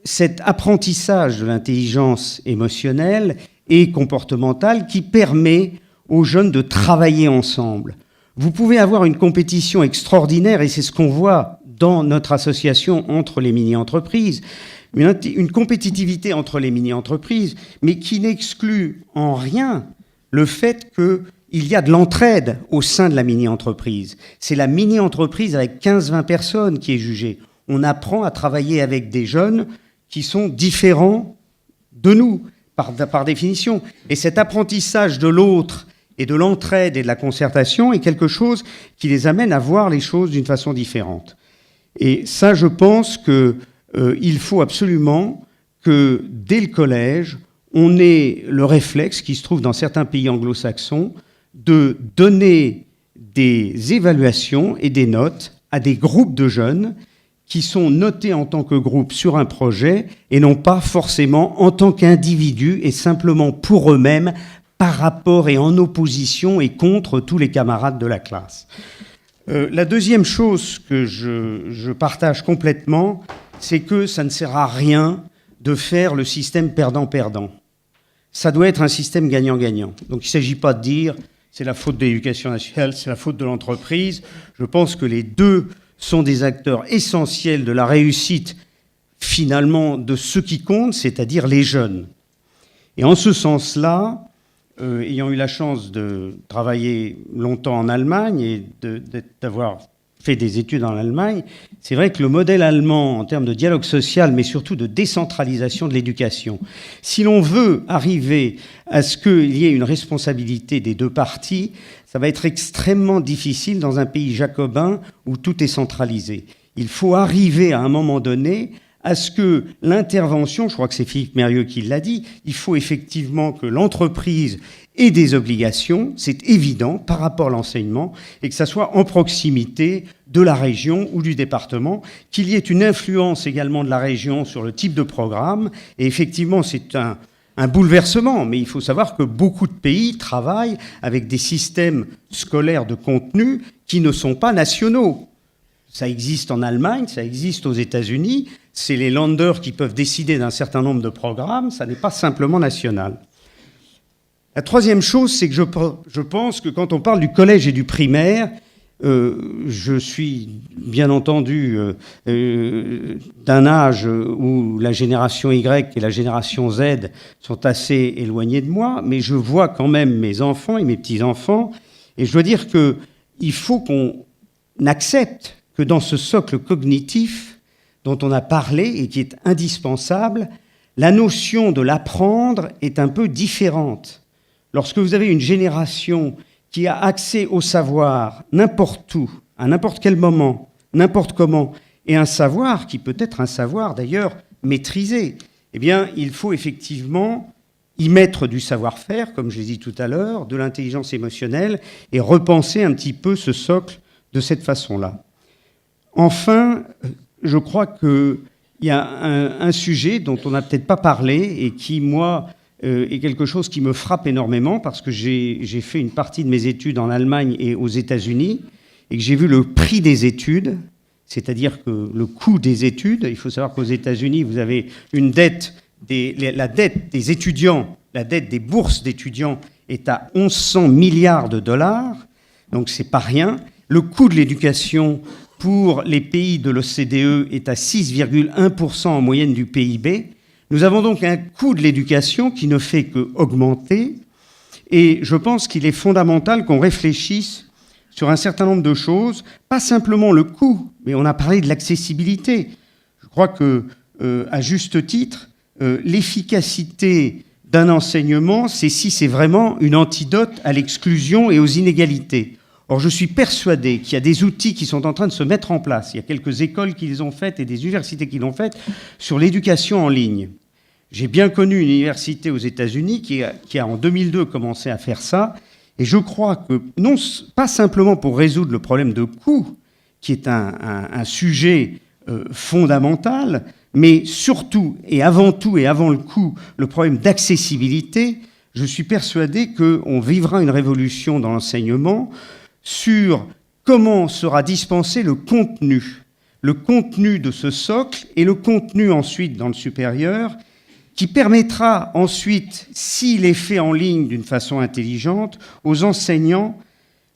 cet apprentissage de l'intelligence émotionnelle et comportementale qui permet aux jeunes de travailler ensemble. Vous pouvez avoir une compétition extraordinaire, et c'est ce qu'on voit dans notre association entre les mini-entreprises, une compétitivité entre les mini-entreprises, mais qui n'exclut en rien le fait qu'il y a de l'entraide au sein de la mini-entreprise. C'est la mini-entreprise avec 15-20 personnes qui est jugée. On apprend à travailler avec des jeunes qui sont différents de nous, par définition. Et cet apprentissage de l'autre et de l'entraide et de la concertation est quelque chose qui les amène à voir les choses d'une façon différente. Et ça, je pense qu'il faut absolument que, dès le collège, on ait le réflexe qui se trouve dans certains pays anglo-saxons de donner des évaluations et des notes à des groupes de jeunes qui sont notés en tant que groupe sur un projet et non pas forcément en tant qu'individus et simplement pour eux-mêmes par rapport et en opposition et contre tous les camarades de la classe. La deuxième chose que je partage complètement, c'est que ça ne sert à rien de faire le système perdant-perdant. Ça doit être un système gagnant-gagnant. Donc il ne s'agit pas de dire c'est la faute de l'éducation nationale, c'est la faute de l'entreprise. Je pense que les deux sont des acteurs essentiels de la réussite, finalement, de ce qui compte, c'est-à-dire les jeunes. Et en ce sens-là, ayant eu la chance de travailler longtemps en Allemagne et d'avoir fait des études en Allemagne, c'est vrai que le modèle allemand, en termes de dialogue social, mais surtout de décentralisation de l'éducation, si l'on veut arriver à ce qu'il y ait une responsabilité des deux parties, ça va être extrêmement difficile dans un pays jacobin où tout est centralisé. Il faut arriver à un moment donné à ce que l'intervention, je crois que c'est Philippe Mérieux qui l'a dit, il faut effectivement que l'entreprise ait des obligations, c'est évident, par rapport à l'enseignement, et que ça soit en proximité de la région ou du département, qu'il y ait une influence également de la région sur le type de programme, et effectivement c'est un bouleversement, mais il faut savoir que beaucoup de pays travaillent avec des systèmes scolaires de contenu qui ne sont pas nationaux. Ça existe en Allemagne, ça existe aux États-Unis, c'est les Länder qui peuvent décider d'un certain nombre de programmes, ça n'est pas simplement national. La troisième chose, c'est que je pense que quand on parle du collège et du primaire, Je suis bien entendu d'un âge où la génération Y et la génération Z sont assez éloignées de moi, mais je vois quand même mes enfants et mes petits-enfants, et je dois dire qu'il faut qu'on accepte que dans ce socle cognitif dont on a parlé et qui est indispensable, la notion de l'apprendre est un peu différente. Lorsque vous avez une génération qui a accès au savoir n'importe où, à n'importe quel moment, n'importe comment, et un savoir qui peut être un savoir d'ailleurs maîtrisé, eh bien, il faut effectivement y mettre du savoir-faire, comme je l'ai dit tout à l'heure, de l'intelligence émotionnelle, et repenser un petit peu ce socle de cette façon-là. Enfin, je crois qu'il y a un sujet dont on n'a peut-être pas parlé et qui, moi, est quelque chose qui me frappe énormément parce que j'ai fait une partie de mes études en Allemagne et aux États-Unis et que j'ai vu le prix des études, c'est-à-dire que le coût des études. Il faut savoir qu'aux États-Unis, vous avez une dette, la dette des étudiants, la dette des bourses d'étudiants est à 1100 milliards de dollars, donc c'est pas rien. Le coût de l'éducation pour les pays de l'OCDE est à 6,1% en moyenne du PIB. Nous avons donc un coût de l'éducation qui ne fait qu'augmenter, et je pense qu'il est fondamental qu'on réfléchisse sur un certain nombre de choses, pas simplement le coût, mais on a parlé de l'accessibilité. Je crois que, à juste titre, l'efficacité d'un enseignement, c'est si c'est vraiment une antidote à l'exclusion et aux inégalités. Or, je suis persuadé qu'il y a des outils qui sont en train de se mettre en place. Il y a quelques écoles qui les ont faites et des universités qui l'ont faites sur l'éducation en ligne. J'ai bien connu une université aux États-Unis qui a en 2002 commencé à faire ça. Et je crois que, non pas simplement pour résoudre le problème de coût, qui est un sujet fondamental, mais surtout et avant tout et avant le coût, le problème d'accessibilité, je suis persuadé qu'on vivra une révolution dans l'enseignement sur comment sera dispensé le contenu de ce socle et le contenu ensuite dans le supérieur, qui permettra ensuite, s'il est fait en ligne d'une façon intelligente, aux enseignants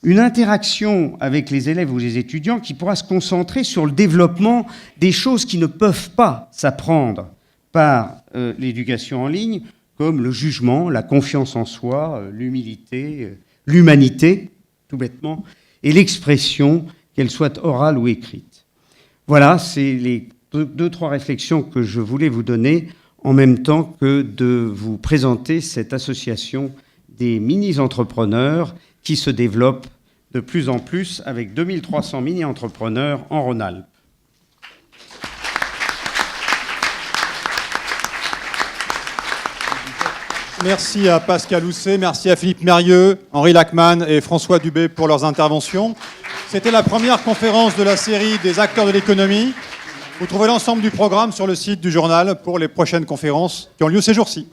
une interaction avec les élèves ou les étudiants qui pourra se concentrer sur le développement des choses qui ne peuvent pas s'apprendre par l'éducation en ligne, comme le jugement, la confiance en soi, l'humilité, l'humanité, tout bêtement, et l'expression, qu'elle soit orale ou écrite. Voilà, c'est les deux, trois réflexions que je voulais vous donner, en même temps que de vous présenter cette association des mini-entrepreneurs qui se développe de plus en plus avec 2300 mini-entrepreneurs en Rhône-Alpes.
Merci à Pascal Housset, merci à Philippe Mérieux, Henri Lachmann et François Dubé pour leurs interventions. C'était la première conférence de la série des acteurs de l'économie. Vous trouvez l'ensemble du programme sur le site du journal pour les prochaines conférences qui ont lieu ces jours-ci.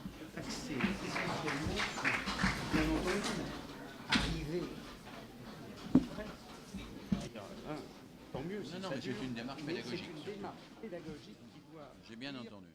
Tant mieux, c'est une démarche pédagogique. J'ai bien entendu.